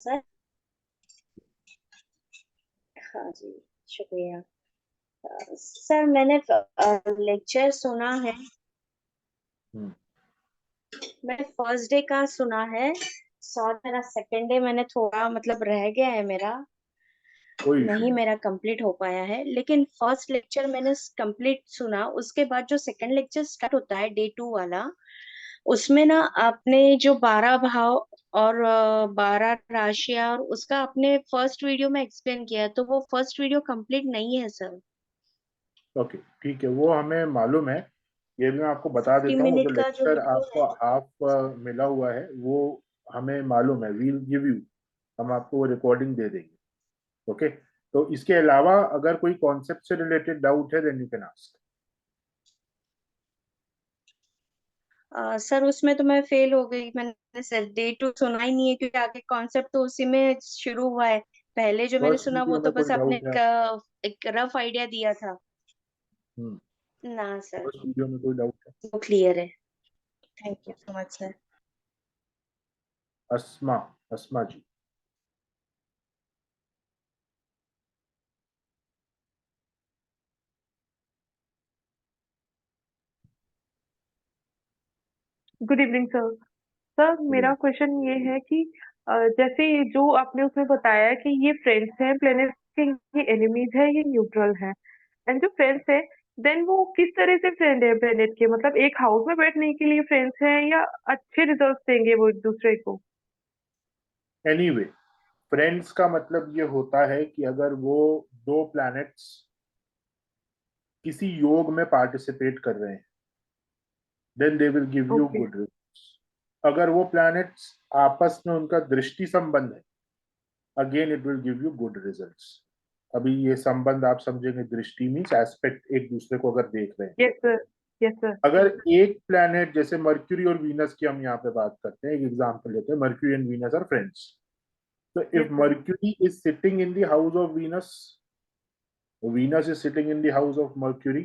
Sir. हाँ जी, शुक्रिया। Sir मैंने लेक्चर सुना है। हम्म, मैंने फर्स्ट डे का सुना है। सॉरी, मेरा सेकंड डे मैंने थोड़ा मतलब रह गया है मेरा। कोई इशू नहीं नहीं। मेरा कंप्लीट हो पाया है, लेकिन फर्स्ट लेक्चर मैंने कंप्लीट सुना। उसके बाद जो सेकंड लेक्चर स्टार्ट होता है डे 2 वाला, उसमें ना आपने जो 12 भाव और 12 राशियां और उसका आपने फर्स्ट वीडियो में एक्सप्लेन किया है, तो वो फर्स्ट वीडियो कंप्लीट नहीं है सर। ओके, ठीक है, वो हमें मालूम है। ये भी मैं आपको बता 50 देता हूँ, वो जो मिनट का जो लेक्चर वीडियो आपको है। हाफ मिला हुआ है वो हमें मालूम है। वील गिव यू, हम आपको वो रिकॉर्डिंग दे देंगे। ओके, तो इसके अलावा अगर कोई कॉन्सेप्ट से रिलेटेड डाउट है then you can ask. Sir उसमें तो मैं फेल हो गई। मैंने सर डे 2 सुना ही नहीं है, क्योंकि आगे कॉन्सेप्ट तो उसी में शुरू हुआ है। पहले जो मैंने फर्स्ट सुना वो वीडियो तो में बस कोई आपने डाउट है? एक रफ आइडिया दिया था। हम्म, ना सर, फर्स्ट वीडियो में कोई डाउट है? वो क्लियर है। Thank you so much sir. Asma, Asma ji. Good evening sir. Sir मेरा क्वेश्चन ये है कि जैसे ये जो आपने उसमें बताया है कि ये फ्रेंड्स हैं प्लेनेट के, ये एनिमीज है, ये न्यूट्रल है। एंड जो फ्रेंड्स है, देन वो किस तरह से फ्रेंड है प्लेनेट के? मतलब एक हाउस में बैठने के लिए फ्रेंड्स हैं या अच्छे रिजल्ट देंगे वो एक दूसरे को? एनीवे, फ्रेंड्स का मतलब ये होता है कि अगर वो दो प्लैनेट्स किसी योग में पार्टिसिपेट कर रहे हैं then they will give you okay. Good results. अगर वो प्लैनेट्स आपस में उनका दृष्टि संबंध है, again it will give you good results. अभी ये संबंध आप समझेंगे, दृष्टि मीन्स एस्पेक्ट, एक दूसरे को अगर देख रहे हैं। Yes sir. Yes sir. अगर एक प्लैनेट जैसे मर्क्यूरी और वीनस की हम यहाँ पे बात करते हैं, एक एग्जांपल लेते हैं, Mercury and Venus are friends. तो if yes sir. Mercury is sitting in the house of Venus, Venus is sitting in the house of Mercury,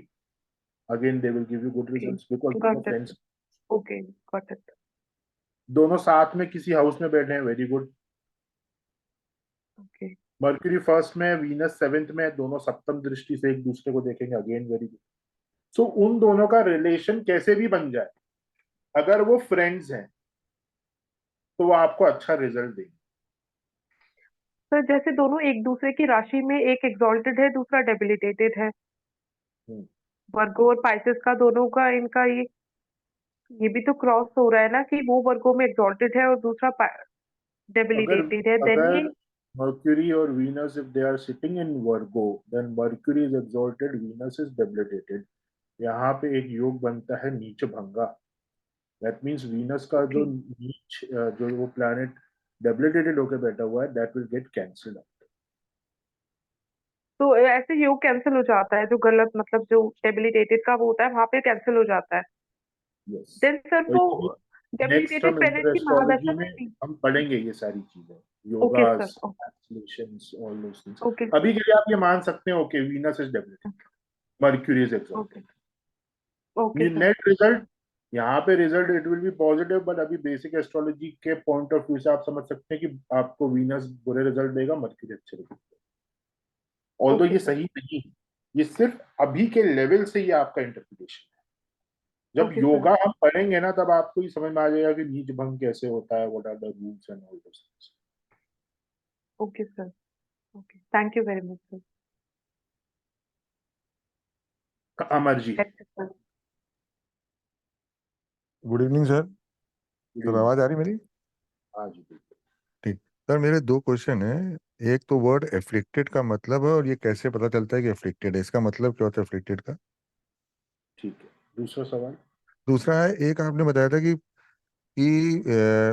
again they will give you good okay, results because दोनों got it. Friends okay, got it. दोनों साथ में किसी house में बैठे हैं, very good. Okay. Mercury first में, Venus seventh में, दोनों सप्तम दृष्टि से एक दूसरे को देखेंगे, अगेन वेरी गुड। सो उन दोनों का रिलेशन कैसे भी बन जाए, अगर वो फ्रेंड्स हैं तो वो आपको अच्छा रिजल्ट देंगे। सर जैसे दोनों एक दूसरे की राशि में, एक एग्जॉल्टेड है दूसरा डेबिलिटेटेड है, हम्म, वर्गो और पाइसेस का दोनों का इनका ये भी तो क्रॉस हो रहा है ना कि वो वर्गो में एग्जॉल्टेड है और दूसरा अगर डेबिलिटेटेड है, देन ये। अगर Mercury or Venus, if they are sitting in Virgo, then Mercury is exalted, Venus is debilitated. यहाँ पे एक योग बनता है नीच भंगा। दैट मीन्स वीनस का जो ओके। नीच जो वो प्लैनेट डेबिलिटेटेड होकर बैठा हुआ है, that will get cancelled out. तो ऐसे योग कैंसिल हो जाता है जो गलत, मतलब जो डेबिलिटेटेड का वो होता है वहां पे कैंसिल हो जाता है। यस, देन सर और वो ये नेक्स्ट डेबिलिटेटेड हम प्लेनेट इंटर की महादशा एस्ट्रोलॉजी में में भी। हम पढ़ेंगे ये सारी चीजें, okay sir. Yogas, translations, all those things. Okay. अभी के लिए आप ये मान सकते हैं, okay Venus is debilitated, Mercury is okay. Exalted. Okay ये सर। नेट रिजल्ट, यहाँ पे result it will be positive, but अभी बेसिक एस्ट्रोलॉजी के पॉइंट ऑफ व्यू से आप समझ सकते हैं कि आपको वीनस बुरे रिजल्ट देगा, मर्क्यूरी अच्छे रिजल्ट देगा। ऑल्दो ओके ये सर। सही नहीं है, ये सिर्फ अभी के लेवल से ये आपका इंटरप्रिटेशन है। जब ओके सर। योगा हम पढ़ेंगे ना, तब आपको ये समझ में आ जाएगा कि नीच भंग कैसे होता है, what are the rules and all those okay sir. Okay, thank you very much sir. Things. Amar ji. That's it sir. Good evening sir. Good sir evening. आवाज आ रही मेरी? हाँ जी बिल्कुल। ठीक। सर मेरे दो क्वेश्चन है। एक तो वर्ड एफ्लिक्टेड का मतलब है, और ये कैसे पता चलता है कि एफ्लिक्टेड है, इसका मतलब क्या होता है एफ्लिक्टेड का? ठीक है, दूसरा सवाल। दूसरा है, एक आपने बताया था कि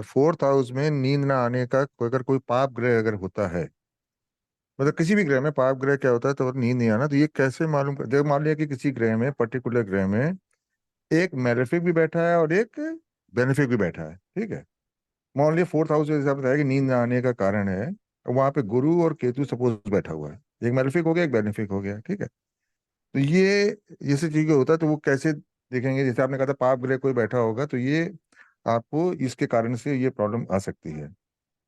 फोर्थ हाउस में नींद ना आने का अगर कोई पाप ग्रह अगर होता है, मतलब किसी भी ग्रह में पाप ग्रह क्या होता है, तो अगर नींद नहीं आना, तो ये कैसे मालूम कर? देखो मान लिया कि किसी ग्रह में, पर्टिकुलर ग्रह में एक मेलेफिक भी बैठा है और एक बेनिफिक भी बैठा है, ठीक है। मान लिया फोर्थ हाउस जैसे आपने बताया कि नींद ना आने का कारण है, वहां पे गुरु और केतु सपोज बैठा हुआ है, एक मेलेफिक हो गया एक बेनिफिक हो गया, ठीक है। तो ये सब चीजें होता है, तो वो कैसे देखेंगे? जैसे आपने कहा था पाप ग्रह कोई बैठा होगा, तो ये आपको इसके कारण से ये प्रॉब्लम आ सकती है।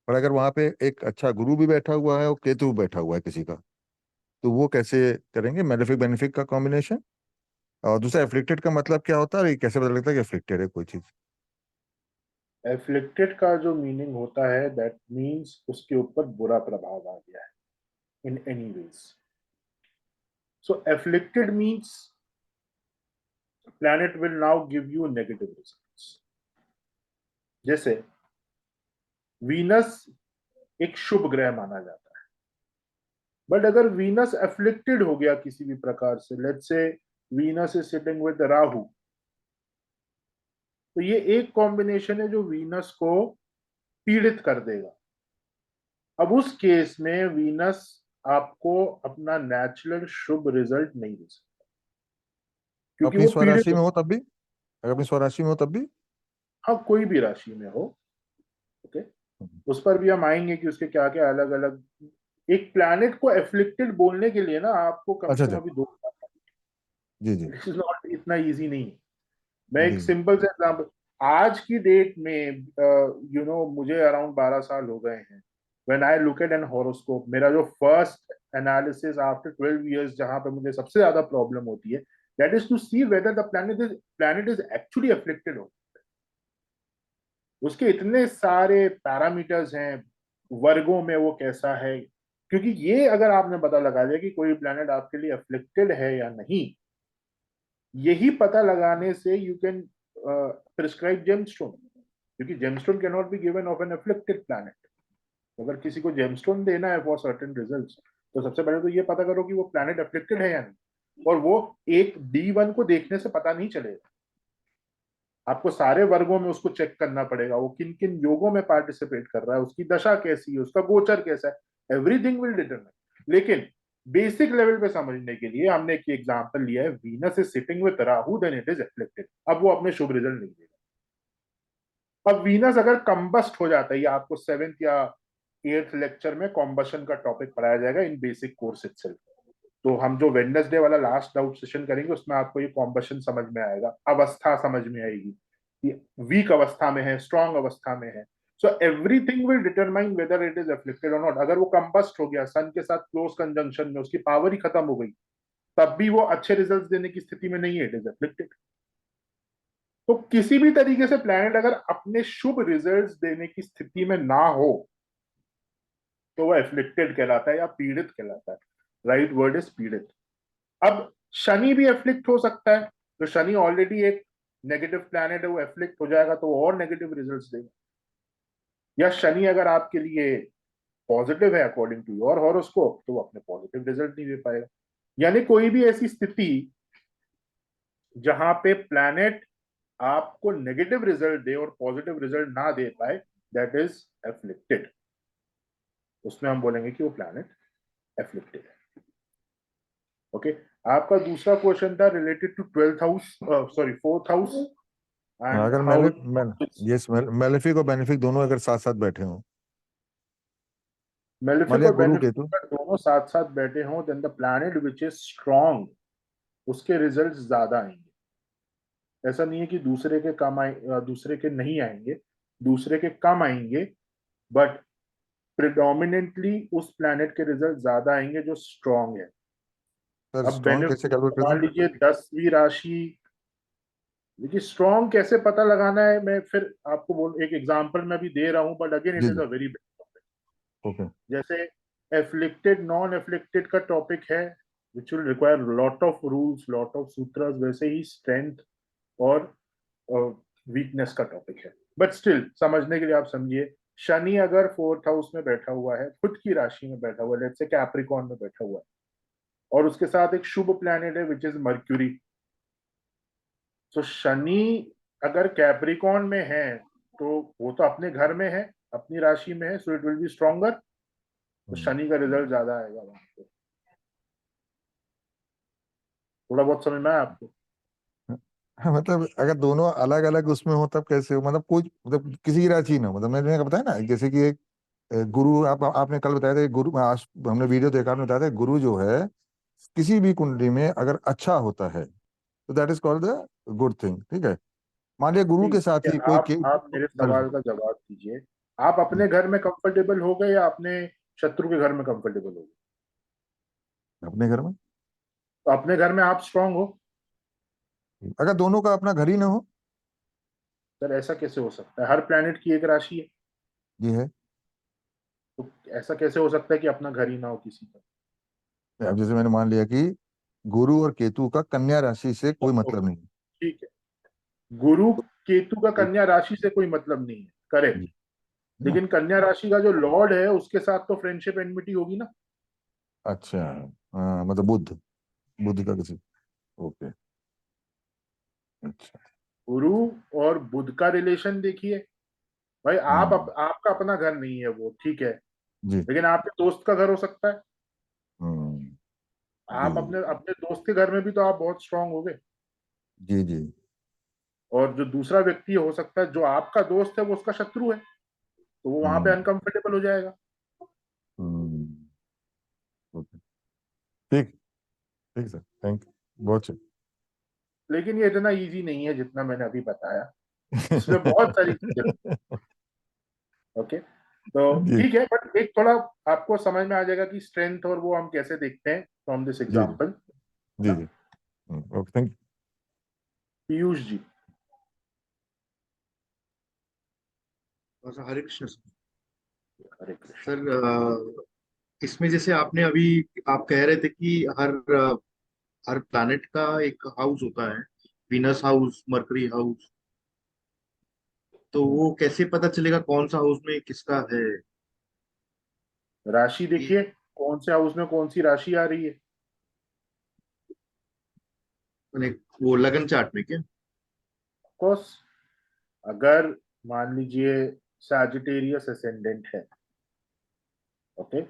और अगर वहां पे एक अच्छा गुरु भी बैठा हुआ है और केतु भी बैठा हुआ है किसी का, तो वो कैसे करेंगे मेलेफिक बेनिफिक का कॉम्बिनेशन? और दूसरा एफ्लिक्टेड का मतलब क्या होता है, और ये कैसे पता लगता है कि एफ्लिक्टेड है कोई चीज? एफ्लिक्टेड का जो मीनिंग होता है, दैट मीन्स उसके ऊपर बुरा प्रभाव आ गया है in any ways. So afflicted means planet will now give you negative results. जैसे वीनस एक शुभ ग्रह माना जाता है, बट अगर वीनस एफ्लिक्टेड हो गया किसी भी प्रकार से, let's say Venus is sitting with Rahu, तो ये एक कॉम्बिनेशन है जो वीनस को पीड़ित कर देगा. अब उस केस में वीनस आपको अपना नेचुरल शुभ रिजल्ट नहीं दे सकता, क्योंकि अपनी वो पीड़ित स्वराशि हो. में हो तब भी? अगर अपनी स्वराशि में हो तब भी? हाँ, कोई भी राशि में हो. ओके, उस पर भी हम आएंगे कि उसके क्या क्या अलग अलग. एक प्लैनेट को एफ्लिक्टेड बोलने के लिए ना आपको कम अच्छा से कम अच्छा। अभी दो, जी जी। इट इज नॉट इतना इजी नहीं है. मैं एक जी जी। सिंपल से एग्जांपल, आज की डेट में मुझे अराउंड 12 साल हो गए हैं. When I look at an horoscope, मेरा जो फर्स्ट एनालिसिस आफ्टर 12 years जहां पे मुझे सबसे ज्यादा प्रॉब्लम होती है, that is to see whether the planet is actually afflicted हो. उसके इतने सारे पैरामीटर्स हैं, वर्गों में वो कैसा है. क्योंकि ये अगर आपने पता लगा दिया कि कोई प्लैनेट आपके लिए अफ्लिक्टेड है या नहीं, यही पता लगाने से यू कैन प्रिस्क्राइब जेमस्टोन. क्योंकि gemstone can not be given of an afflicted planet. अगर किसी को जेमस्टोन देना है फॉर सर्टेन रिजल्ट्स, तो सबसे पहले तो ये पता करो कि वो प्लैनेट अफ्लिक्टेड है या नहीं. और वो एक D1 को देखने से पता नहीं चलेगा, आपको सारे वर्गों में उसको चेक करना पड़ेगा. वो किन किन योगों में पार्टिसिपेट कर रहा है, उसकी दशा कैसी है, उसका गोचर कैसा है, एवरीथिंग विल डिटरमाइन. लेकिन बेसिक लेवल पे समझने के लिए हमने एक एग्जांपल लिया है, Venus is sitting with Rahu, then it is afflicted. अब वो अपने शुभ रिजल्ट नहीं देगा. अब वीनस अगर कंबस्ट हो जाता है, ये आपको 7th या 8th लेक्चर में कॉम्बशन का टॉपिक पढ़ाया जाएगा इन बेसिक कोर्स इटसेल्फ. तो हम जो वेडनेसडे वाला लास्ट डाउट सेशन करेंगे उसमें आपको ये कॉम्बशन समझ में आएगा, अवस्था समझ में आएगी, वीक अवस्था में है, स्ट्रॉन्ग अवस्था में है. So everything will determine whether it is afflicted और नॉट. अगर वो कंबस्ट हो गया, सन के साथ क्लोज कंजंक्शन में, उसकी पावर ही खत्म हो गई, तब भी वो अच्छे रिजल्ट्स देने की स्थिति में नहीं है, इट इज एफ्लिक्टेड. तो किसी भी तरीके से प्लैनेट अगर अपने शुभ रिजल्ट्स देने की स्थिति में ना हो, तो वो एफ्लिक्टेड कहलाता है या पीड़ित कहलाता है. राइट वर्ड इज पीड़ित. अब शनि भी एफ्लिक्ट हो सकता है. तो शनि ऑलरेडी एक नेगेटिव प्लैनेट है, वो एफ्लिक्ट हो जाएगा तो वो और नेगेटिव रिजल्ट्स देगा. या शनि अगर आपके लिए पॉजिटिव है अकॉर्डिंग टू योर हॉरोस्कोप, तो वो अपने पॉजिटिव रिजल्ट नहीं दे पाएगा. यानी कोई भी ऐसी स्थिति जहां पे प्लैनेट आपको नेगेटिव रिजल्ट दे और पॉजिटिव रिजल्ट ना दे पाए, दैट इज एफ्लिक्टेड. उसमें हम बोलेंगे कि वो प्लैनेट एफ्लिक्टेड है. ओके, आपका दूसरा क्वेश्चन था related to 12th house, sorry 4th house, and अगर हाउ. यस, मेलेफिक और बेनिफिक दोनों अगर साथ साथ बैठे हों, मान मेलेफिक लिया और गुरु बेनिफिक केतु। दोनों साथ साथ बैठे हों, then the planet which is strong, उसके रिजल्ट्स ज्यादा आएंगे. ऐसा नहीं है कि दूसरे के कम आए, दूसरे के नहीं आएंगे, दूसरे के कम आएंगे, बट प्रिडोमिनेंटली उस प्लैनेट के रिजल्ट ज्यादा आएंगे जो स्ट्रॉन्ग है. सर अब स्ट्रॉन्ग कैसे कैलकुलेट करते मान हैं? लीजिए 10वीं राशि. देखिए स्ट्रॉन्ग कैसे पता लगाना है, मैं फिर आपको बोल, एक एग्जांपल मैं भी दे रहा हूं, बट अगेन इट जी इज जी। A very big topic. Okay. जैसे एफ्लिक्टेड नॉन एफ्लिक्टेड का टॉपिक है, which will require lot of rules, lot of sutras. वैसे ही स्ट्रेंथ और वीकनेस का टॉपिक है. बट स्टिल समझने के लिए आप समझिए, शनि अगर 4th हाउस में बैठा हुआ है, खुद की राशि में बैठा हुआ है, लेट्स से कैप्रिकॉर्न में बैठा हुआ है, और उसके साथ एक शुभ प्लैनेट है विच इज मर्क्यूरी. तो शनि अगर कैप्रिकॉर्न में है, तो वो तो अपने घर में है, अपनी राशि में है, so it will B stronger. तो शनि का रिजल्ट ज्यादा आएगा वहां पे. थोड़ा बहुत समझ में आया आपको? हाँ, मतलब अगर दोनों अलग अलग उसमें हो तब कैसे हो, मतलब कोई, मतलब किसी की राशि ना, मतलब मैंने बताया ना, जैसे कि एक गुरु, आपने कल बताया था कि गुरु, आज हमने वीडियो देखा, आपने बताया था गुरु जो है किसी भी कुंडली में अगर अच्छा होता है तो that is called the good thing, ठीक है? मान लिया गुरु ठीक के साथ है, ही कोई आप मेरे गलत। सवाल का जवाब दीजिए. आप अपने घर में कंफर्टेबल हो गए या अपने शत्रु के घर में कंफर्टेबल हो गए? अपने घर में। तो अपने घर में आप स्ट्रांग हो। अगर दोनों का अपना घर ही ना हो। सर ऐसा कैसे हो सकता है? हर प्लेनेट की एक राशि है, ये है। तो ऐसा कैसे हो सकता है कि अपना घर ही ना हो किसी का? अब जैसे मैंने मान लिया कि गुरु और केतु का कन्या राशि से कोई मतलब नहीं। ठीक है, गुरु तो केतु का एक- कन्या राशि से कोई मतलब नहीं है, करेक्ट। जी, ना। लेकिन कन्या राशि का जो लॉर्ड है उसके साथ तो फ्रेंडशिप एनमिटी होगी ना। अच्छा। हाँ मतलब बुध, बुध का किसी। ओके। अच्छा। गुरु और बुध का रिलेशन देखिए भाई। हम्म। आपका अपना घर नहीं है वो, ठीक है, जी। लेकिन आपके दोस्त का घर हो सकता है। हम्म। जी आप अपने अपने दोस्त के घर में भी तो आप बहुत स्ट्रांग हो गए। जी जी। और जो दूसरा व्यक्ति हो सकता है जो आपका दोस्त है वो उसका शत्रु है, तो वो वहां पे हम्म। अनकंफर्टेबल हो जाएगा। हम्म। ओके। ठीक। ठीक सर, थैंक यू बहुत लेकिन ये इतना इजी नहीं है जितना मैंने अभी बताया। इसमें बहुत सारी चीजें। अच्छा। ओके, तो जी ठीक है, बट एक थोड़ा आपको समझ में आ जाएगा कि स्ट्रेंथ और वो हम कैसे देखते हैं फ्रॉम दिस जी जी एग्जाम्पल। जी जी। Okay, thank Piyush ji. अच्छा, हरे कृष्ण सर। हरे कृष्ण। सर, इसमें जैसे आपने अभी आप कह रहे थे कि हर प्लैनेट का एक हाउस होता है, विनस हाउस, मरकरी हाउस। तो वो कैसे पता चलेगा कौन सा हाउस में किसका है? राशि ये देखिए, कौन से हाउस में कौन सी राशि आ रही है। मैंने वो लगन चार्ट में क्या? कोर्स, अगर मान लीजिए सैजिटेरियस असेंडेंट है, ओके,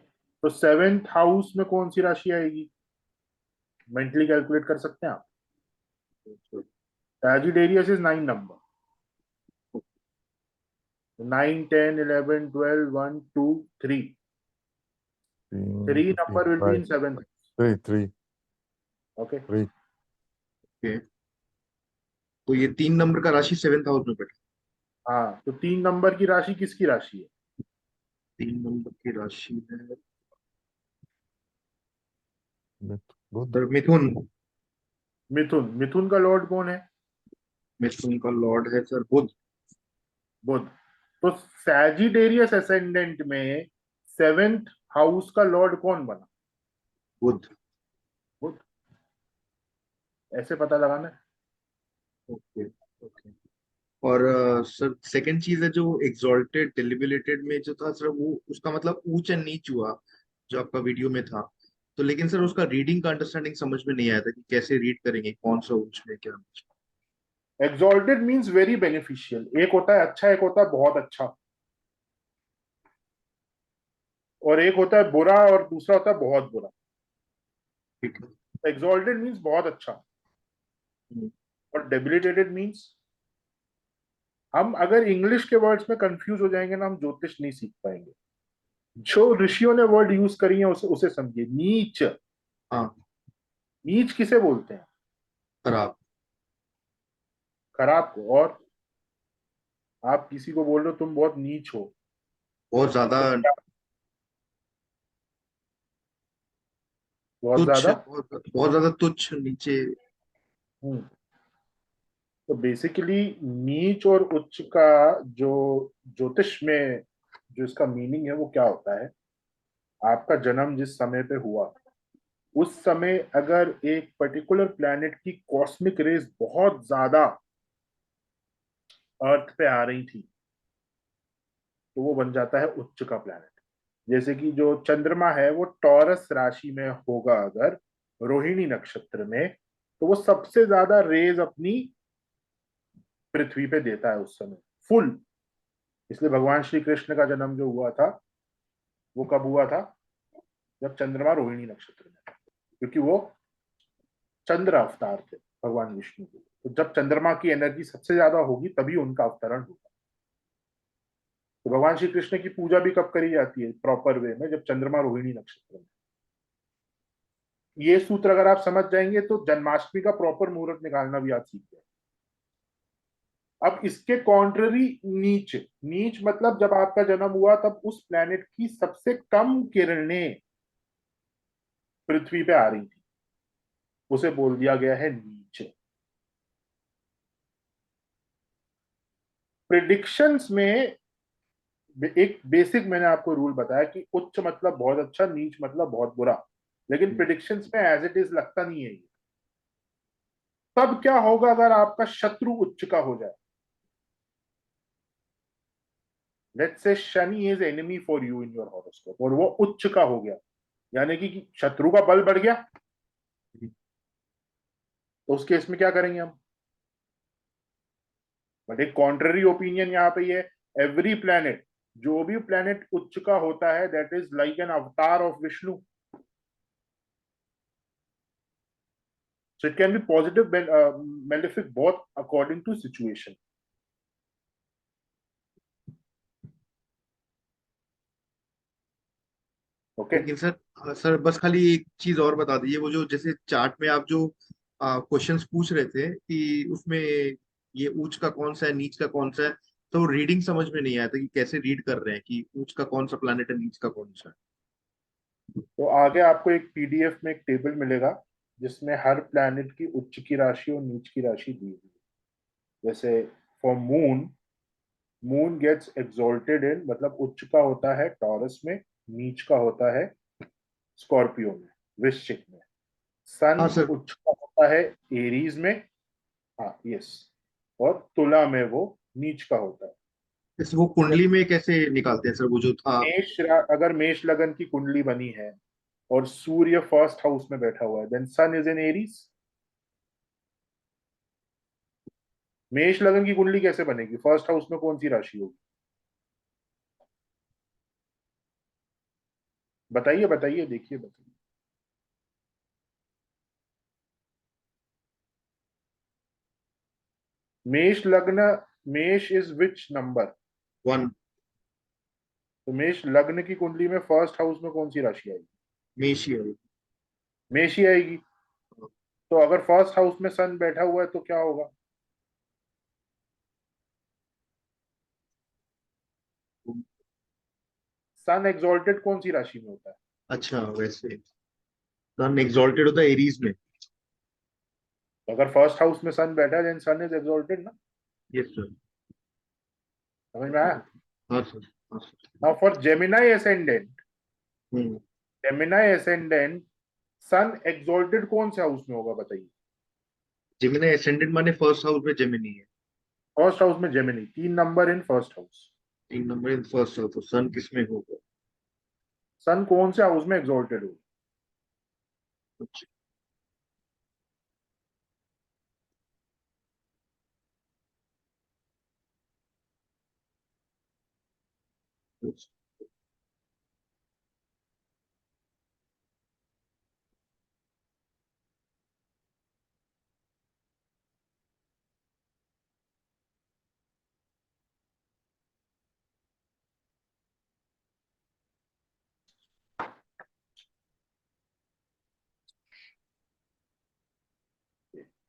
तो सेवेंथ हाउस में कौन सी राशि आएगी? मेंटली कैलकुलेट कर सकते हैं आप। Sagittarius is 9 number. 9, 10, 11, 12, 1, 2, 3। 3 you. number will be 5, in seventh. 3 3 Okay. 3। Okay, तो ये 3 नंबर का राशि सेवेंथ हाउस में बैठा। हाँ, तो 3 नंबर की राशि किसकी राशि है? 3 नंबर की राशि है बुध। सर मिथुन। मिथुन। मिथुन का लॉर्ड कौन है? मिथुन का लॉर्ड है सर बुध। बुध। तो सैजिटेरियस असेंडेंट में सेवेंथ हाउस का लॉर्ड कौन बना? बुध। बुध। ऐसे पता लगाना है। Okay okay. और सर सेकंड चीज है जो एग्जॉल्टेड डेलिबरेटेड में जो था सर, वो उसका मतलब ऊंच एंड नीच हुआ जो आपका वीडियो में था। तो लेकिन सर उसका रीडिंग का अंडरस्टैंडिंग समझ में नहीं आया था कि कैसे रीड करेंगे, कौन सा ऊंच में क्या नीच एग्जॉल्टेड मींस वेरी बेनिफिशियल। एक होता है अच्छा, एक होता है बहुत अच्छा, और एक होता है बुरा और दूसरा होता है बहुत बुरा। में। ठीक है। एग्जॉल्टेड मींस बहुत अच्छा, हम्म, और डेबिलिटेटेड मींस, हम अगर इंग्लिश के वर्ड्स में कंफ्यूज हो जाएंगे ना, हम ज्योतिष नहीं सीख पाएंगे। जो ऋषियों ने वर्ड यूज करी है उसे उसे समझिए। नीच। हाँ। नीच किसे बोलते हैं? खराब। खराब को। और आप किसी को बोल रहे हो तुम बहुत नीच हो, बहुत ज्यादा तो क्या? बहुत तुच्छ, ज्यादा। बहुत ज्यादा तुच्छ नीचे। हम्म। तो बेसिकली नीच और उच्च का जो ज्योतिष में जो इसका मीनिंग है वो क्या होता है? आपका जन्म जिस समय पे हुआ उस समय अगर एक पर्टिकुलर प्लैनेट की कॉस्मिक रेज बहुत ज्यादा अर्थ पे आ रही थी, तो वो बन जाता है उच्च का प्लैनेट। जैसे कि जो चंद्रमा है वो टॉरस राशि में होगा अगर रोहिणी नक्षत्र में, तो वो सबसे ज्यादा रेज अपनी पृथ्वी पे देता है उस समय, फुल। इसलिए भगवान श्री कृष्ण का जन्म जो हुआ था वो कब हुआ था? जब चंद्रमा रोहिणी नक्षत्र में था, क्योंकि वो चंद्र अवतार थे भगवान विष्णु के। तो जब चंद्रमा की एनर्जी सबसे ज्यादा होगी तभी उनका अवतरण होगा। तो भगवान श्री कृष्ण की पूजा भी कब करी जाती है प्रॉपर वे में? जब चंद्रमा रोहिणी नक्षत्र में। ये सूत्र अगर आप समझ जाएंगे तो जन्माष्टमी का प्रॉपर मुहूर्त निकालना भी आप सीख जाएंगे। अब इसके कॉन्ट्ररी नीच, नीच मतलब जब आपका जन्म हुआ तब उस प्लेनेट की सबसे कम किरणें पृथ्वी पे आ रही थी, उसे बोल दिया गया है नीच। प्रिडिक्शंस में एक बेसिक मैंने आपको रूल बताया कि उच्च मतलब बहुत अच्छा, नीच मतलब बहुत बुरा, लेकिन प्रिडिक्शंस में एज इट इज लगता नहीं है ये। तब क्या होगा अगर आपका शत्रु उच्च का हो जाए? Let's say Shani is enemy for you in your horoscope और वो उच्च का हो गया, यानी कि शत्रु का बल बढ़ गया, तो उस केस में क्या करेंगे हम? बट एक कॉन्ट्ररी ओपिनियन यहाँ पे ये, एवरी प्लेनेट, जो भी प्लेनेट उच्च का होता है दैट इज लाइक एन अवतार of Vishnu. So it can be positive, malefic, both according to situation. Okay. लेकिन सर बस खाली एक चीज और बता दीजिए, वो जो जैसे चार्ट में आप जो क्वेश्चंस पूछ रहे थे कि उसमें ये ऊंच का कौन सा है, नीच का कौन सा है, तो रीडिंग समझ में नहीं आया था कि कैसे रीड कर रहे हैं कि ऊंच का कौन सा प्लैनेट है, नीच का कौन सा तो आगे आपको एक पीडीएफ में एक टेबल मिलेगा जिसमें हर प्लैनेट की उच्च की राशि और नीच की राशि दी हुई है। जैसे for moon, moon gets exalted in, मतलब उच्च का होता है टॉरस में, नीच का होता है स्कॉर्पियो में, वृश्चिक में। सन हाँ सर। उच्च का होता है एरीज में, हाँ यस, और तुला में वो नीच का होता है। इस वो कुंडली में कैसे निकालते हैं सर, वो जो था? अगर मेष लगन की कुंडली बनी है और सूर्य फर्स्ट हाउस में बैठा हुआ है, then sun is in Aries. मेष लगन की कुंडली कैसे बनेगी? फर्स्ट हाउस में कौन सी राशि होगी? बताइए बताइए, देखिए बताइए। मेष लग्न, मेष इज विच नंबर? 1। तो मेष लग्न की कुंडली में फर्स्ट हाउस में कौन सी राशि आएगी? मेष ही है। मेष ही आएगी। तो अगर फर्स्ट हाउस में सन बैठा हुआ है तो क्या होगा? सन एक्सॉल्टेड कौन सी राशि में होता है? अच्छा वैसे सन एग्जॉल्टेड होता है एरीज में। तो अगर फर्स्ट हाउस में सन बैठा है देन सन इज एक्सॉल्टेड ना। Yes sir. समझ में आया? हाँ सर। हाँ sir. Now for Gemini ascendant, hmm. Gemini ascendant, sun exalted कौन से हाउस में होगा बताइए? जेमिनी एसेंडेंट माने फर्स्ट हाउस में जेमिनी है। फर्स्ट हाउस में Gemini, 3 number in first house. 3 number in first house, तो सन किस में होगा? सन कौन से हाउस में एक्सॉल्टेड होगा? अच्छा। तो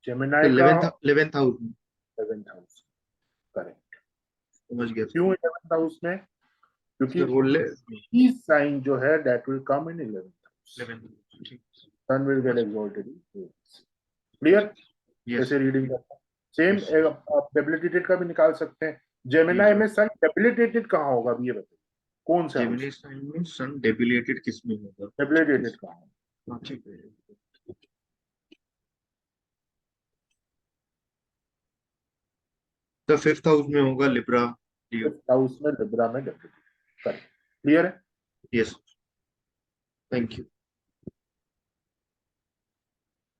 जेमिनाई का 11th हाउस में। 11th house, correct. समझ गया क्यों सर। 11th हाउस में? क्योंकि सर वो साइन जो है that will come in 11th house, 11th। ठीक। Sun will get exalted. Clear? Yes. जैसे रीडिंग करता, सेम यस। आप डेबिलिटेटेड का भी निकाल सकते हैं। जी जेमिनाई सर। में सन डेबिलिटेटेड कहाँ होगा अभी ये बताइए, कौन से हाउस? जेमिनी साइन में सन डेबिलेटेड किस में होगा? डेबिलिटेटेड कहाँ होगा? हाँ ठीक है। तो 5th हाउस में होगा लिब्रा, लियो। 5th हाउस में लिब्रा में डेबिलिटेटेड, करेक्ट। क्लियर है? Yes. Thank you.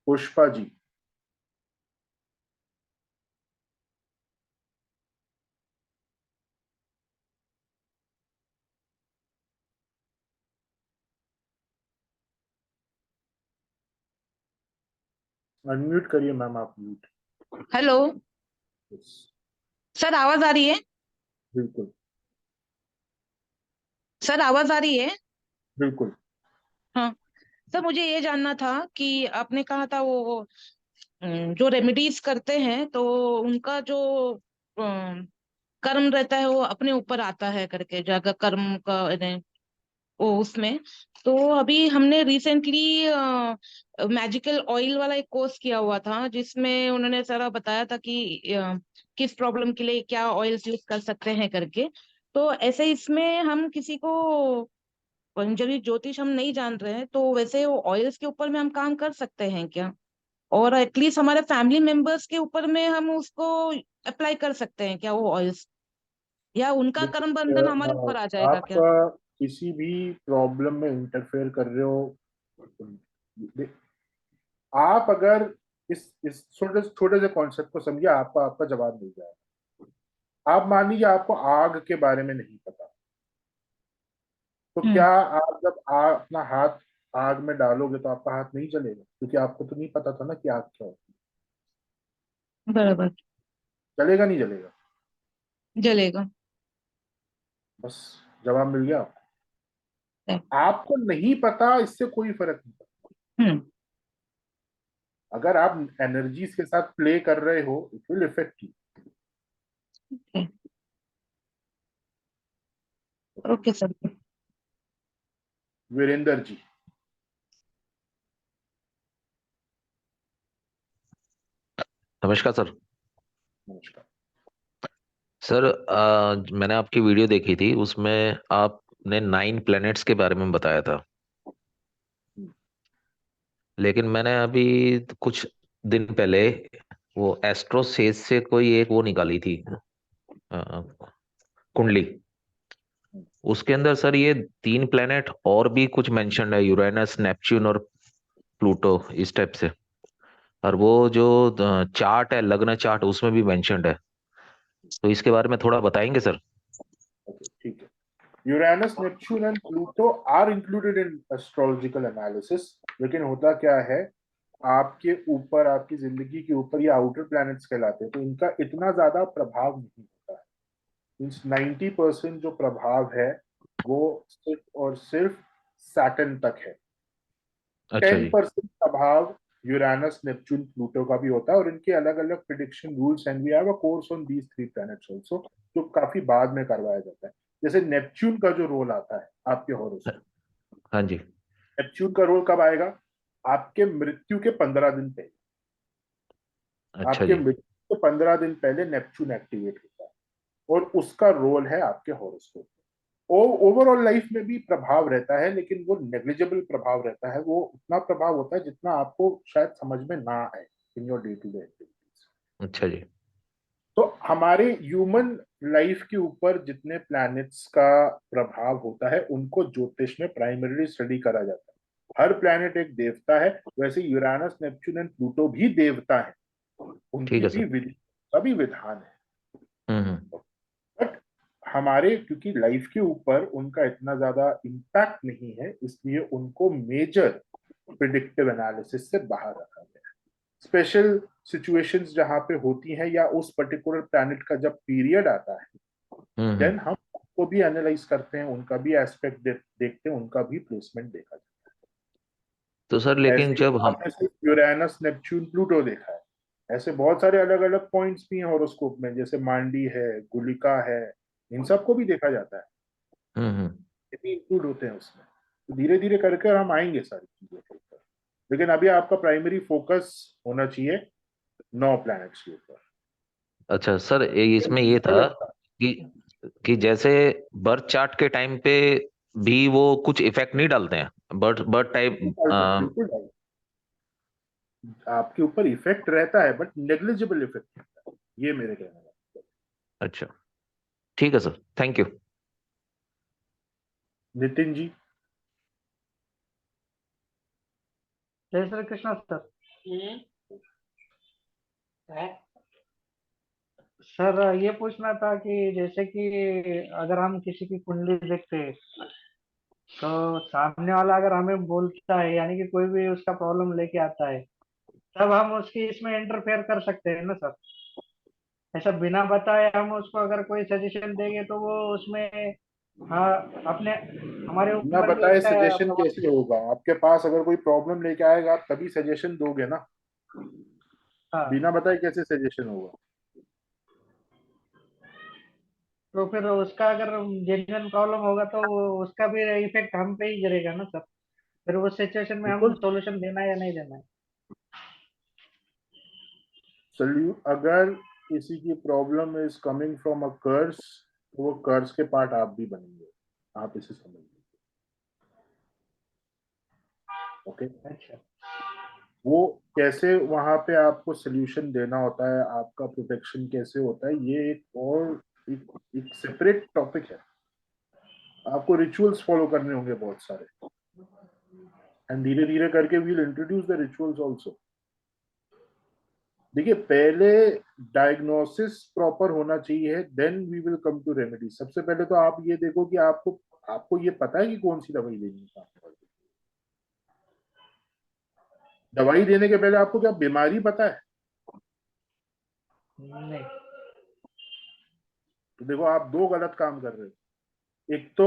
Pushpa ji, unmute करिए मैम, आप म्यूट। हेलो सर, आवाज आ रही है? बिल्कुल सर आवाज आ रही है? बिल्कुल। हाँ सर, मुझे ये जानना था कि आपने कहा था वो जो रेमेडीज करते हैं तो उनका जो कर्म रहता है वो अपने ऊपर आता है करके, जाकर कर्म का वो उसमें। तो अभी हमने रिसेंटली मैजिकल ऑयल वाला एक कोर्स किया हुआ था, जिसमें उन्होंने सारा बताया था कि किस प्रॉब्लम के लिए क्या ऑयल्स यूज कर सकते हैं करके। तो ऐसे इसमें हम किसी को पंजरी ज्योतिष हम नहीं जान रहे हैं, तो वैसे वो ऑयल्स के ऊपर में हम काम कर सकते हैं क्या? और एटलीस्ट हमारे फैमिली मेंबर्स के ऊपर में हम उसको अप्लाई कर सकते हैं क्या वो ऑयल्स, या उनका कर्म देखिए, बंधन हमारे ऊपर आ जाएगा आप क्या? किसी भी प्रॉब्लम में इंटरफेयर कर रहे हो, आप अगर इस छोटे छोटे से कॉन्सेप्ट को समझिए, आपको आपका जवाब मिल जाएगा। आप मान लीजिए आपको आग के बारे में नहीं पता, तो क्या हम्म। आप जब अपना हाथ आग में डालोगे तो आपका हाथ नहीं जलेगा? क्योंकि आपको तो नहीं पता था ना कि आग क्या होती बराबर। है। जलेगा नहीं जलेगा? जलेगा। बस जवाब मिल गया आपको। आपको नहीं पता, इससे कोई फर्क नहीं पड़ता। हम्म। अगर आप एनर्जीज के साथ प्ले कर रहे हो, it will effect you. Okay sir. Virendra ji. नमस्कार सर। नमस्कार। सर मैंने आपकी वीडियो देखी थी, उसमें आपने 9 प्लैनेट्स के बारे में बताया था, लेकिन मैंने अभी कुछ दिन पहले वो एस्ट्रोसेज से कोई एक वो निकाली थी, अ, कुंडली। उसके अंदर सर ये 3 प्लैनेट और भी कुछ मेंशन्ड है, यूरेनस, नेपच्यून और प्लूटो, इस टाइप से। और वो जो चार्ट है, लग्न चार्ट, उसमें भी मेंशन्ड है। तो इसके बारे में थोड़ा बताएंगे सर? ओके, ठीक है। Uranus, Neptune and Pluto are included in astrological analysis. लेकिन होता क्या है, आपके ऊपर, आपकी जिंदगी के ऊपर ये आउटर प्लैनेट्स कहलाते हैं, तो इनका इतना ज्यादा प्रभाव नहीं होता है। मीन्स 90% जो प्रभाव है वो सिर्फ और सिर्फ सैटर्न तक है। अच्छा जी। 10% प्रभाव यूरानस, नेपच्यून, प्लूटो का भी होता है, और इनके अलग अलग prediction rules and we have a course on these 3 planets also, जो काफी बाद में करवाया जाता है। जैसे नेपच्यून का जो रोल आता है आपके हॉरोस्कोप, हाँ जी। नेपच्यून का रोल कब आएगा? आपके मृत्यु के 15 दिन पहले। अच्छा आपके जी। मृत्यु के 15 दिन पहले नेपच्यून एक्टिवेट होता है, और उसका रोल है आपके हॉरोस्कोप। ओवरऑल लाइफ में भी प्रभाव रहता है, लेकिन वो नेग्लिजिबल प्रभाव रहता है। वो उतना प्रभाव होता है जितना आपको शायद समझ में ना आए in your day to day activities. अच्छा जी। तो हमारे ह्यूमन लाइफ के ऊपर जितने प्लैनेट्स का प्रभाव होता है, उनको ज्योतिष में प्राइमरीली स्टडी करा जाता है। हर प्लैनेट एक देवता है, वैसे यूरानस, नेपच्यून एंड प्लूटो भी देवता है। ठीक उनकी है भी सर। विधि का भी विधान है। हम्म। बट हमारे, क्योंकि लाइफ के ऊपर उनका इतना ज्यादा इम्पैक्ट नहीं है, इसलिए उनको मेजर प्रिडिक्टिव एनालिसिस से बाहर रखा गया है। स्पेशल सिचुएशंस जहां पे होती हैं, या उस पर्टिकुलर प्लैनेट का जब पीरियड आता है, हम्म। देन हम उनको भी एनालाइज करते हैं, उनका भी एस्पेक्ट देखते हैं, उनका भी प्लेसमेंट देखा जाता तो सर है। लेकिन ऐसे ही जब हम आपने सिर्फ यूरेनस, नेपच्यून, प्लूटो देखा है, ऐसे बहुत सारे अलग अलग पॉइंट्स भी हैं हॉरोस्कोप में, जैसे मांडी है, गुलिका है, इन सबको भी देखा जाता है, हम्म। ये भी इंक्लूड होते हैं उसमें। तो धीरे धीरे करके हम आएंगे सारी चीजों के ऊपर, लेकिन अभी आपका प्राइमरी फोकस होना चाहिए 9 प्लैनेट्स के ऊपर। अच्छा सर, इसमें ये था कि जैसे बर्थ चार्ट के टाइम पे भी वो कुछ इफेक्ट नहीं डालते हैं, बर्थ बर्थ टाइप? बिल्कुल आपके ऊपर इफेक्ट रहता है, बट नेग्लिजिबल इफेक्ट रहता है, ये मेरे कहने का। अच्छा, ठीक है sir, thank you. Nitin ji. जय श्री कृष्ण सर। सर ये पूछना था कि जैसे कि अगर हम किसी की कुंडली देखते हैं, तो सामने वाला अगर हमें बोलता है, यानी कि कोई भी उसका प्रॉब्लम लेके आता है, तब हम उसकी इसमें इंटरफेयर कर सकते हैं ना सर? ऐसा बिना बताए हम उसको अगर कोई सजेशन देंगे तो वो उसमें, हाँ, अपने हमारे ना ऊपर भी बताए उसका सजेशन प्रभाव। कैसे होगा? आपके पास अगर कोई प्रॉब्लम लेके आएगा, आप तभी सजेशन दोगे ना। हाँ। बिना बताए कैसे सजेशन होगा? तो फिर उसका अगर जेन्युइन प्रॉब्लम होगा तो उसका भी इफेक्ट हम पे ही गिरेगा ना सर। फिर उस सिचुएशन में हम बिल्कुल। सॉल्यूशन देना है या नहीं देना है? अगर किसी की problem is coming from a curse, तो वो कर्स के पार्ट आप भी बनेंगे, आप इसे समझ लीजिए। ओके, अच्छा। वो कैसे वहां पे आपको सोल्यूशन देना होता है, आपका प्रोटेक्शन कैसे होता है, ये एक सेपरेट टॉपिक है। आपको रिचुअल्स फॉलो करने होंगे बहुत सारे, एंड धीरे धीरे करके we'll introduce the rituals also. देखिए, पहले डायग्नोसिस प्रॉपर होना चाहिए, then we will come to remedy. सबसे पहले तो आप ये देखो कि आपको आपको ये पता है कि कौन सी दवाई लेनी है। दवाई देने के पहले आपको क्या बीमारी पता है? नहीं। तो देखो, आप दो गलत काम कर रहे हो। एक तो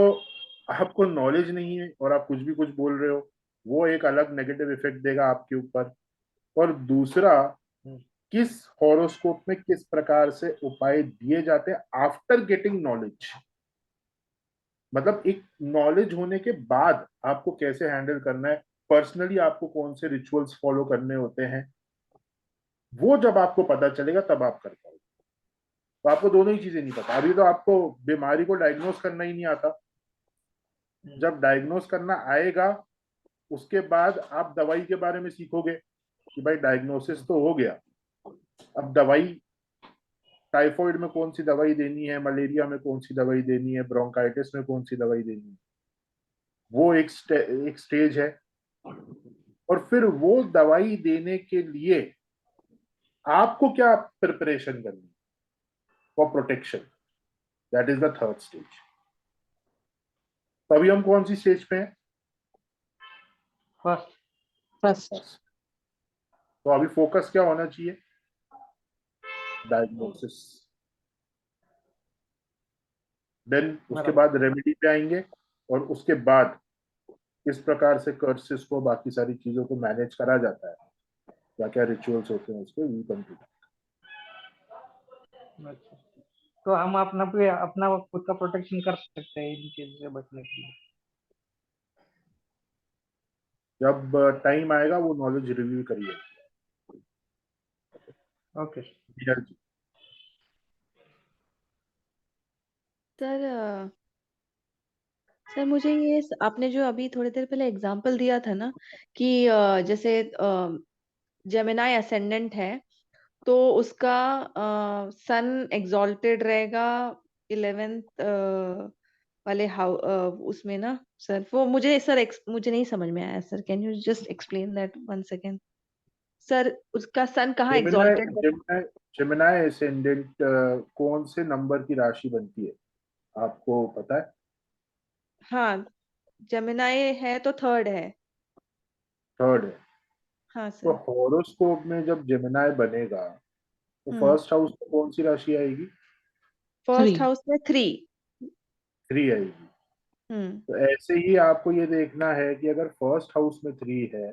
आपको नॉलेज नहीं है और आप कुछ भी कुछ बोल रहे हो, वो एक अलग नेगेटिव इफेक्ट देगा आपके ऊपर। और दूसरा, किस हॉरोस्कोप में किस प्रकार से उपाय दिए जाते हैं आफ्टर गेटिंग नॉलेज, मतलब एक नॉलेज होने के बाद आपको कैसे हैंडल करना है, पर्सनली आपको कौन से रिचुअल्स फॉलो करने होते हैं, वो जब आपको पता चलेगा तब आप कर पाओगे। तो आपको दोनों ही चीजें नहीं पता। अभी तो आपको बीमारी को डायग्नोस करना ही नहीं आता। जब डायग्नोस करना आएगा, उसके बाद आप दवाई के बारे में सीखोगे कि भाई डायग्नोसिस तो हो गया, अब दवाई, टाइफाइड में कौन सी दवाई देनी है, मलेरिया में कौन सी दवाई देनी है, ब्रोंकाइटिस में कौन सी दवाई देनी है, वो एक स्टेज है। और फिर वो दवाई देने के लिए आपको क्या प्रिपरेशन करनी for protection, that is the third stage. तो अभी हम कौन सी स्टेज पे हैं? फर्स्ट। फर्स्ट। बस। तो अभी फोकस क्या होना चाहिए? डायग्नोसिस। देन उसके बराबर। बाद रेमेडी पे आएंगे, और उसके बाद किस प्रकार से कर्सेस को, बाकी सारी चीजों को मैनेज करा जाता है, क्या क्या रिचुअल्स होते हैं उसके, वी कंप्लीट। अच्छा। तो हम अपना खुद का प्रोटेक्शन कर सकते हैं इन चीजों से बचने के लिए? जब टाइम आएगा वो नॉलेज रिव्यू करिए। ओके। जी। सर सर मुझे ये आपने जो अभी थोड़ी देर पहले एग्जांपल दिया था ना कि जैसे जेमिनाई असेंडेंट है तो उसका सन एग्जॉल्टेड रहेगा 11th वाले उसमें ना। सर वो मुझे मुझे नहीं समझ में आया sir, can you just explain that one second? Sir उसका सन कहाँ Gemini exalted? Gemini Gemini ascendant कौन से नंबर की राशि बनती है, आपको पता है? हाँ, जेमिनाई है तो थर्ड है। थर्ड है। हाँ तो सर। हॉरोस्कोप में जब जेमिनाई बनेगा, तो हम्म। फर्स्ट हाउस में कौन सी राशि आएगी? थ्री। फर्स्ट हाउस में 3। 3 आएगी। हम्म। तो ऐसे ही आपको ये देखना है कि अगर फर्स्ट हाउस में 3 है,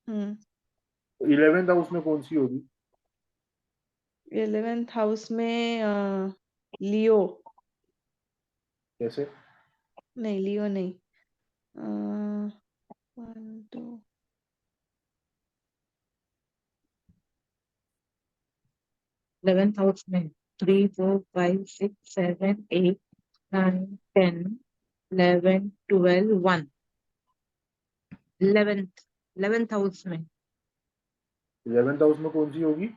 हम्म। तो 11th हाउस में कौन सी होगी? 11th हाउस में लियो। कैसे? नहीं, लियो नहीं। 1 2 11th हाउस में 3 4 5 6 7 8 9 10 11 12 1। 11th हाउस में 11th हाउस में कौन सी होगी?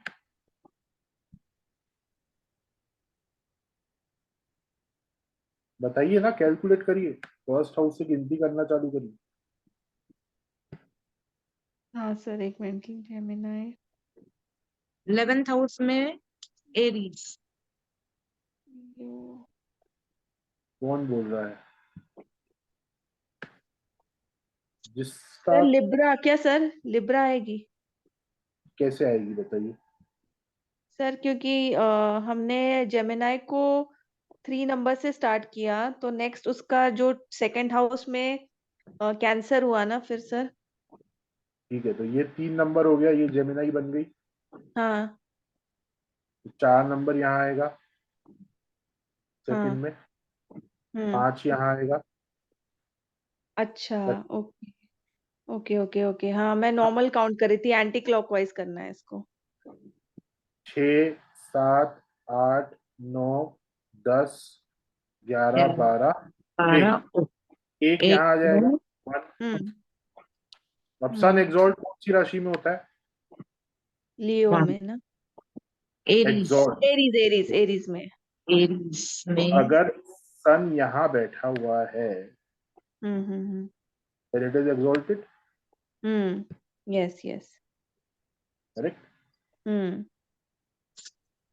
बताइए ना, कैलकुलेट करिए, फर्स्ट हाउस से गिनती करना चालू करिए। हाँ सर, एक मिनट, जेमिनाई 11th हाउस में एरीज। लियो। कौन बोल रहा है? जिसका सर लिब्रा, क्या सर लिब्रा आएगी? कैसे आएगी बताइए? सर क्योंकि हमने जेमिनाई को 3 नंबर से स्टार्ट किया तो नेक्स्ट उसका जो सेकंड हाउस में कैंसर हुआ ना फिर सर। ठीक है, तो ये 3 नंबर हो गया, ये जेमिनाई बन गई। हाँ। तो 4 नंबर यहाँ आएगा। सेकंड में, हम्म 5 यहाँ आएगा। अच्छा, ओके ओके ओके ओके, हाँ मैं नॉर्मल काउंट कर रही थी, एंटी क्लॉकवाइज करना है इसको। 6 7 8 9 10 11 12 1 1 एक यहाँ आ जाएगा। 1। हम्म अब सन एग्जॉल्ट कौन सी राशि में होता है? लियो में ना, Aries exalt. Aries Aries Aries में। एरीज तो में अगर सन यहाँ बैठा हुआ है, hmm then it is exalted, yes yes. Correct. हम्म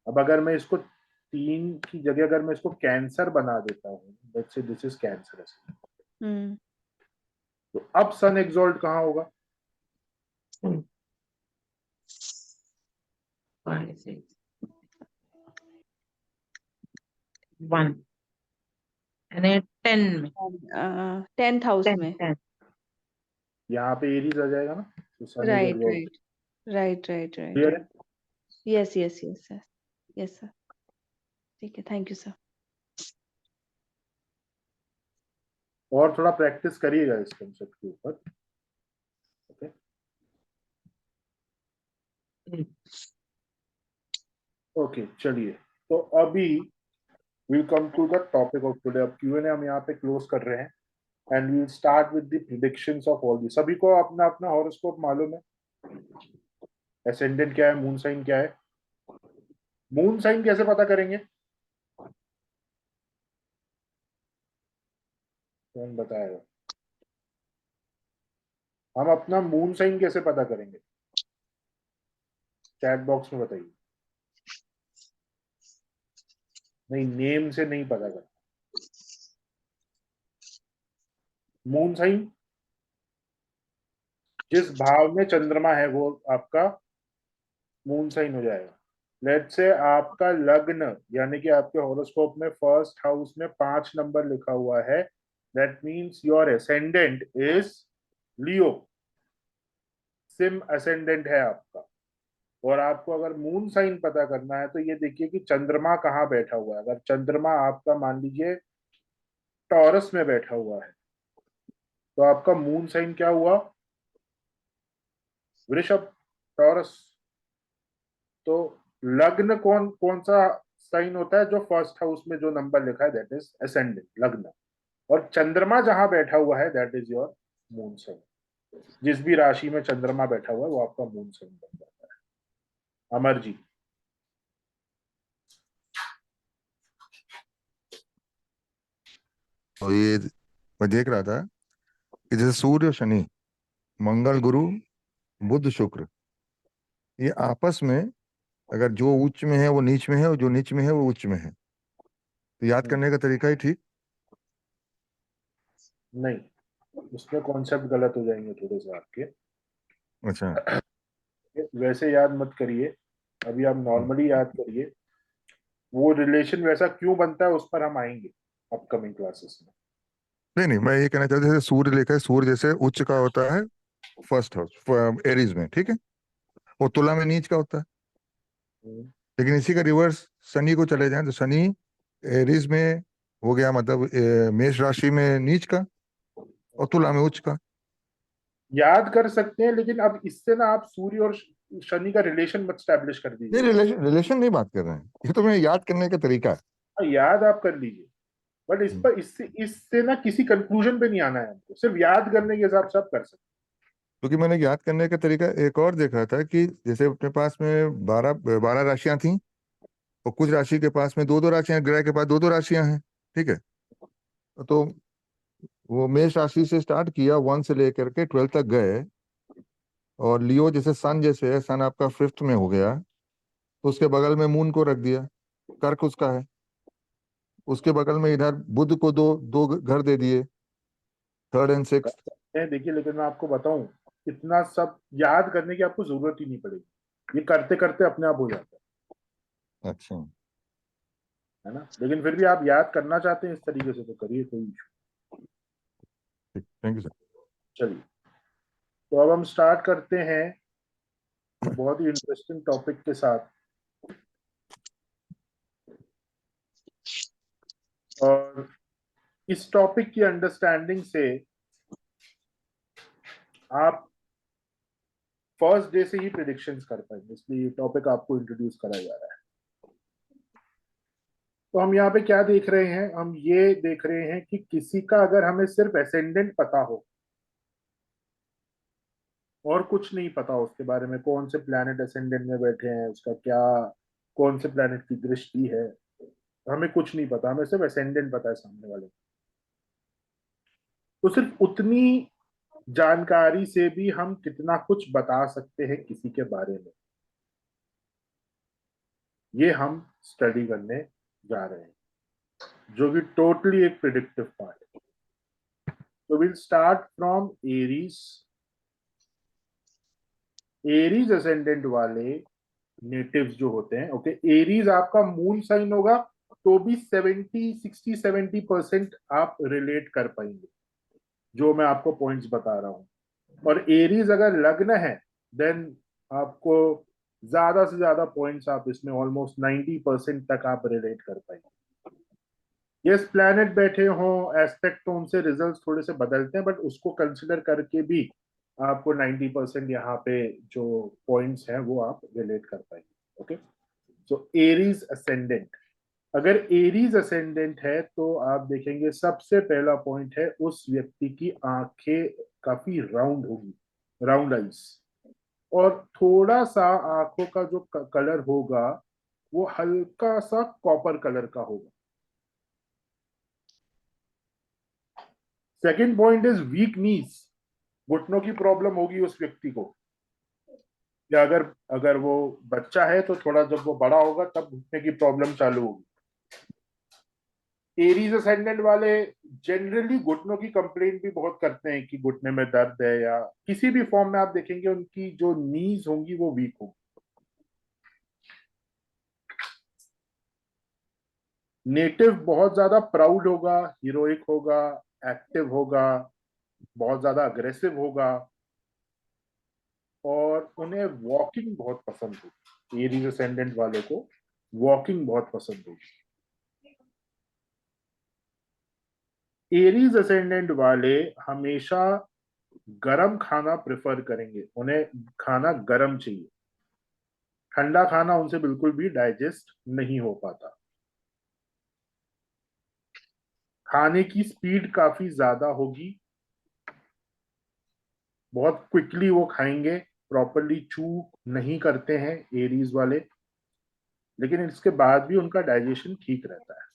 अब अगर मैं इसको 3 की जगह अगर मैं इसको कैंसर बना देता हूँ, let's say this is cancer, हम्म तो अब सन एग्जॉल्ट कहाँ होगा? 1 यानी 10 में, 10th हाउस में। 10 यहाँ पे एरीज आ जाएगा ना, तो sun is right exalt. Right right right clear है? Yes yes yes yes yes sir, ठीक है, थैंक यू सर। और थोड़ा प्रैक्टिस करिएगा इस कंसेप्ट के ऊपर। ओके, ओके चलिए, तो अभी will come to the topic of today. अब Q&A हम यहाँ पे क्लोज कर रहे हैं, and we will start with the predictions of all this. सभी को अपना अपना हॉरोस्कोप मालूम है? एसेंडेंट क्या है, मून साइन क्या है? मून साइन कैसे पता करेंगे? कौन बताएगा? हम अपना मून साइन कैसे पता करेंगे? चैट बॉक्स में बताइए। नहीं, नेम से नहीं पता करना। मून साइन जिस भाव में चंद्रमा है वो आपका मून साइन हो जाएगा। लेट्स से आपका लग्न यानी कि आपके हॉरोस्कोप में फर्स्ट हाउस में 5 नंबर लिखा हुआ है, that means your ascendant is Leo, SIM ascendant है आपका। और आपको अगर मून साइन पता करना है तो ये देखिए कि चंद्रमा कहाँ बैठा हुआ है। अगर चंद्रमा आपका मान लीजिए टॉरस में बैठा हुआ है, तो आपका मून साइन क्या हुआ? वृषभ, टॉरस। तो लग्न कौन कौन सा साइन होता है? जो फर्स्ट हाउस में जो नंबर लिखा है दैट इज असेंडेंट, लग्न। और चंद्रमा जहां बैठा हुआ है that is your moon sign. जिस भी राशि में चंद्रमा बैठा हुआ है वो आपका मून साइन बन जाता है। अमर जी। तो ये मैं देख रहा था कि जैसे सूर्य शनि, मंगल गुरु, बुध शुक्र, ये आपस में अगर जो उच्च में है वो नीच में है, और जो नीच में है वो उच्च में है, तो याद करने का तरीका ही ठीक। नहीं, उसमें कॉन्सेप्ट गलत हो जाएंगे थोड़े से आपके। अच्छा। वैसे याद मत करिए, अभी आप नॉर्मली याद करिए। वो रिलेशन वैसा क्यों बनता है उस पर हम आएंगे अपकमिंग क्लासेस में। नहीं नहीं, मैं ये कहना चाहता हूँ जैसे सूर्य लिखा है, सूर्य जैसे उच्च का होता है फर्स्ट हाउस एरीज में, ठीक है, वो तुला में नीच का होता है। लेकिन इसी का रिवर्स शनि को चले जाएं तो शनि एरीज में हो गया, मतलब मेष राशि में नीच का और तुला में उच्च का। याद कर सकते हैं, लेकिन अब इससे ना आप सूर्य और शनि का रिलेशन मत स्टैब्लिश कर नहीं, दीजिए। रिलेशन रिलेशन नहीं बात कर रहे हैं, ये तो मैं याद करने का तरीका है। याद आप कर लीजिए, बट इस पर इससे इससे ना किसी कंक्लूजन पे नहीं आना है हमको, सिर्फ याद करने के हिसाब से आप कर सकते क्योंकि मैंने याद करने का तरीका एक और देखा था कि जैसे अपने पास में 12 राशियां थी, और कुछ राशि के पास में दो दो राशियां, ग्रह के पास दो दो राशियां हैं, ठीक है। तो वो मेष राशि से स्टार्ट किया, 1 से लेकर के 12 तक गए, और लियो जैसे सन, जैसे है सन आपका 5th में हो गया, तो उसके बगल में मून को रख दिया, कर्क उसका है। उसके बगल में इधर बुध को दो दो घर दे दिए, 3rd एंड 6th। हैं। देखिए, लेकिन मैं आपको बताऊं, इतना सब याद करने की आपको जरूरत ही नहीं पड़ेगी, ये करते करते अपने आप हो जाता अच्छा, है ना। लेकिन फिर भी आप याद करना चाहते हैं इस तरीके से तो करिए, कोई इशू। ठीक, थैंक यू सर। चलिए, तो अब हम स्टार्ट करते हैं बहुत ही इंटरेस्टिंग टॉपिक के साथ। और इस टॉपिक की अंडरस्टैंडिंग से आप फर्स्ट डे से ही प्रिडिक्शंस कर पाएंगे, इसलिए ये टॉपिक आपको इंट्रोड्यूस करा जा रहा है। तो हम यहाँ पे क्या देख रहे हैं, हम ये देख रहे हैं कि किसी का अगर हमें सिर्फ एसेंडेंट पता हो और कुछ नहीं पता उसके बारे में, कौन से प्लैनेट एसेंडेंट में बैठे हैं, उसका क्या, कौन से प्लैनेट की दृष्टि है, हमें कुछ नहीं पता, हमें सिर्फ एसेंडेंट पता है सामने वाले, तो सिर्फ उतनी जानकारी से भी हम कितना कुछ बता सकते हैं किसी के बारे में, ये हम स्टडी करने जा रहे हैं, जो कि टोटली एक प्रिडिक्टिव पार्ट है। तो will start from Aries. Aries ascendant वाले नेटिव्स जो होते हैं, ओके, एरीज आपका मून साइन होगा तो भी 70 60 70% आप रिलेट कर पाएंगे, जो मैं आपको पॉइंट्स बता रहा हूं। और एरीज अगर लग्न है देन आपको ज्यादा से ज्यादा पॉइंट्स, आप इसमें ऑलमोस्ट 90% तक आप रिलेट कर पाएंगे। यस, प्लैनेट बैठे हों, एस्पेक्ट हों, उनसे रिजल्ट्स थोड़े से बदलते हैं, बट उसको कंसिडर करके भी आपको 90% यहाँ पे जो पॉइंट्स हैं वो आप रिलेट कर पाएंगे। ओके, सो एरीज असेंडेंट, अगर एरीज असेंडेंट है तो आप देखेंगे सबसे पहला पॉइंट है उस व्यक्ति की आंखें काफी राउंड होगी, राउंड आइज, और थोड़ा सा आंखों का जो कलर होगा वो हल्का सा कॉपर कलर का होगा। सेकंड पॉइंट इज वीक नीज, घुटनों की प्रॉब्लम होगी उस व्यक्ति को, या अगर अगर वो बच्चा है तो थोड़ा जब वो बड़ा होगा तब घुटने की प्रॉब्लम चालू होगी। एरीज असेंडेंट वाले जनरली घुटनों की कंप्लेंट भी बहुत करते हैं कि घुटने में दर्द है, या किसी भी फॉर्म में आप देखेंगे उनकी जो नीज होंगी वो वीक होगी। नेटिव बहुत ज्यादा प्राउड होगा, हीरोइक होगा, एक्टिव होगा, बहुत ज्यादा अग्रेसिव होगा, और उन्हें वॉकिंग बहुत पसंद होगी। एरीज असेंडेंट वाले को वॉकिंग बहुत पसंद होगी। एरीज असेंडेंट वाले हमेशा गरम खाना प्रेफर करेंगे, उन्हें खाना गरम चाहिए, ठंडा खाना उनसे बिल्कुल भी डाइजेस्ट नहीं हो पाता। खाने की स्पीड काफी ज्यादा होगी, बहुत क्विकली वो खाएंगे, प्रॉपरली चू नहीं करते हैं एरीज वाले, लेकिन इसके बाद भी उनका डाइजेशन ठीक रहता है।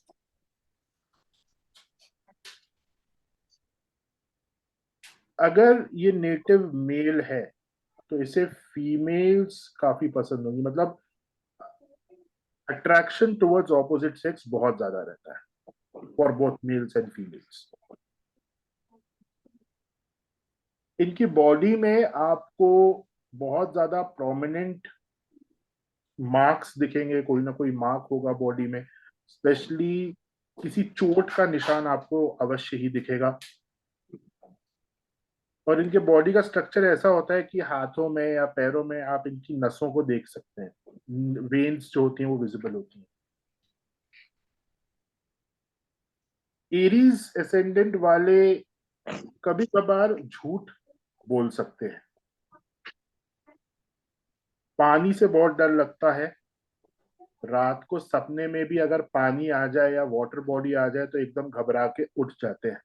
अगर ये नेटिव मेल है तो इसे फीमेल्स काफी पसंद होंगी, मतलब अट्रैक्शन टुवर्ड्स ऑपोजिट सेक्स बहुत ज्यादा रहता है for both mails and females. इनकी बॉडी में आपको बहुत ज्यादा प्रोमिनेंट मार्क्स दिखेंगे, कोई ना कोई मार्क होगा बॉडी में, स्पेशली किसी चोट का निशान आपको अवश्य ही दिखेगा। और इनके बॉडी का स्ट्रक्चर ऐसा होता है कि हाथों में या पैरों में आप इनकी नसों को देख सकते हैं, वेन्स जो होती हैं वो विजिबल होती हैं। एरीज एसेंडेंट वाले कभी कभार झूठ बोल सकते हैं, पानी से बहुत डर लगता है, रात को सपने में भी अगर पानी आ जाए या वाटर बॉडी आ जाए तो एकदम घबरा के उठ जाते हैं।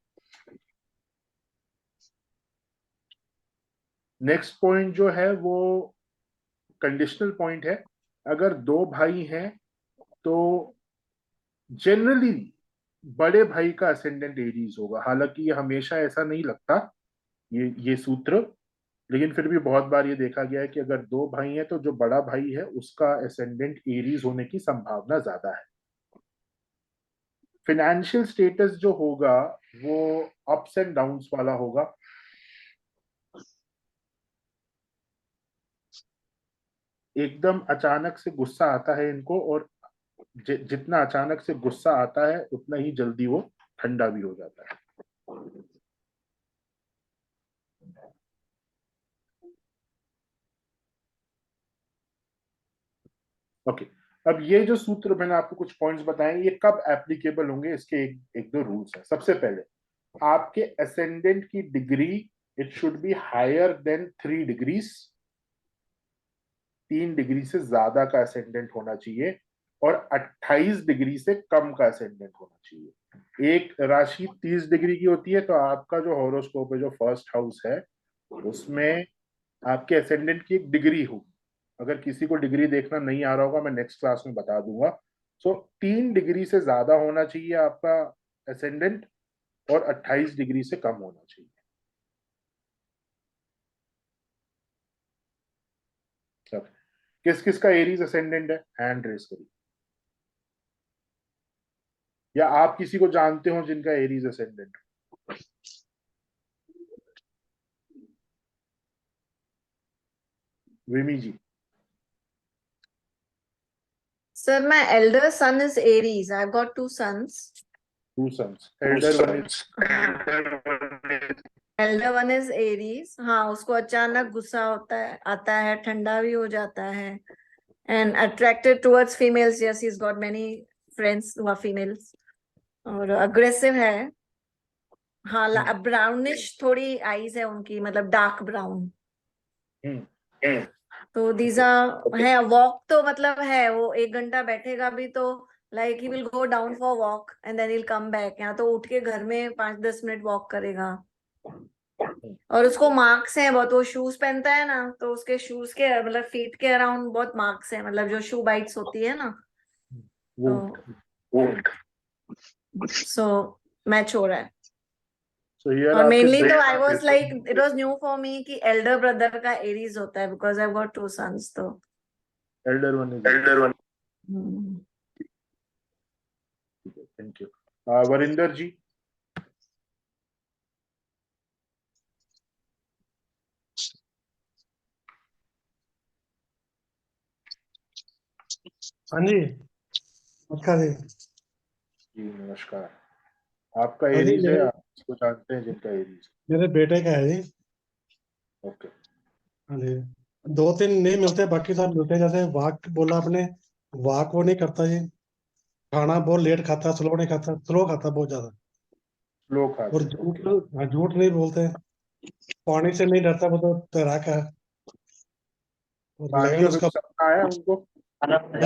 नेक्स्ट पॉइंट जो है वो कंडीशनल पॉइंट है। अगर दो भाई हैं तो जनरली बड़े भाई का असेंडेंट एरीज होगा, हालांकि ये हमेशा ऐसा नहीं लगता ये सूत्र, लेकिन फिर भी बहुत बार ये देखा गया है कि अगर दो भाई हैं तो जो बड़ा भाई है उसका असेंडेंट एरीज होने की संभावना ज्यादा है। फाइनेंशियल स्टेटस जो होगा वो अप्स एंड डाउन्स वाला होगा, एकदम अचानक से गुस्सा आता है इनको, और जितना अचानक से गुस्सा आता है उतना ही जल्दी वो ठंडा भी हो जाता है। ओके, अब ये जो सूत्र मैंने आपको कुछ पॉइंट्स बताए, ये कब एप्लीकेबल होंगे, इसके एक दो रूल्स हैं। सबसे पहले, आपके असेंडेंट की degree it should be higher than 3 degrees, 3 degree से ज्यादा का असेंडेंट होना चाहिए, और 28 डिग्री से कम का असेंडेंट होना चाहिए। एक राशि 30 डिग्री की होती है, तो आपका जो हॉरोस्कोप है, जो फर्स्ट हाउस है, उसमें आपके असेंडेंट की एक डिग्री होगी। अगर किसी को डिग्री देखना नहीं आ रहा होगा, मैं नेक्स्ट क्लास में बता दूंगा। सो 3 डिग्री से ज्यादा होना चाहिए आपका असेंडेंट, और 28 डिग्री से कम होना चाहिए। किस किस का एरीज असेंडेंट है, हैंड रेस करिए, या आप किसी को जानते हो जिनका Aries ascendant. Vimi ji. Sir, my elder son is Aries. I've got 2 sons. 2 sons. Elder one is Elder one is Aries. हाँ, उसको अचानक गुस्सा आता है, ठंडा भी हो जाता है, and attracted towards females. Yes, he's got many friends who are females. और aggressive है. हाँ, brownish थोड़ी eyes है उनकी, मतलब dark brown. तो these are है, walk तो मतलब है, वो 1 घंटा बैठेगा भी तो like he will go down for walk and then he'll come back. या तो उठ के घर में 5-10 मिनट वॉक करेगा। और उसको मार्क्स हैं बहुत, वो शूज पहनता है ना, तो उसके शूज के मतलब फीट के अराउंड बहुत मार्क्स हैं, मतलब जो शू बाइट्स होती है ना, तो सो मैच हो रहा है। और मेनली तो I was like, it was new for me कि एल्डर ब्रदर का एरीज होता है, बिकॉज आई गॉट 2 सन्स। तो elder one. Thank you. Varinder ji. हाँ जी, नमस्कार जी। जी नमस्कार। आपका हाँ जी, एरीज है, आप इसको जानते हैं जिनका एरीज? मेरे बेटे का है जी। ओके। हाँ जी, 2-3 नहीं मिलते, बाकी सब मिलते हैं। जैसे वाक बोला आपने, वाक वो नहीं करता जी। खाना बहुत लेट खाता, स्लो नहीं खाता, स्लो खाता बहुत ज्यादा। स्लो खाते और हैं, झूठ, okay। हाँ, झूठ नहीं बोलते। पानी से नहीं डरता, वो तो तैराक है। और पानी लेवल का उसका कुछ सपना आया उनको रात में?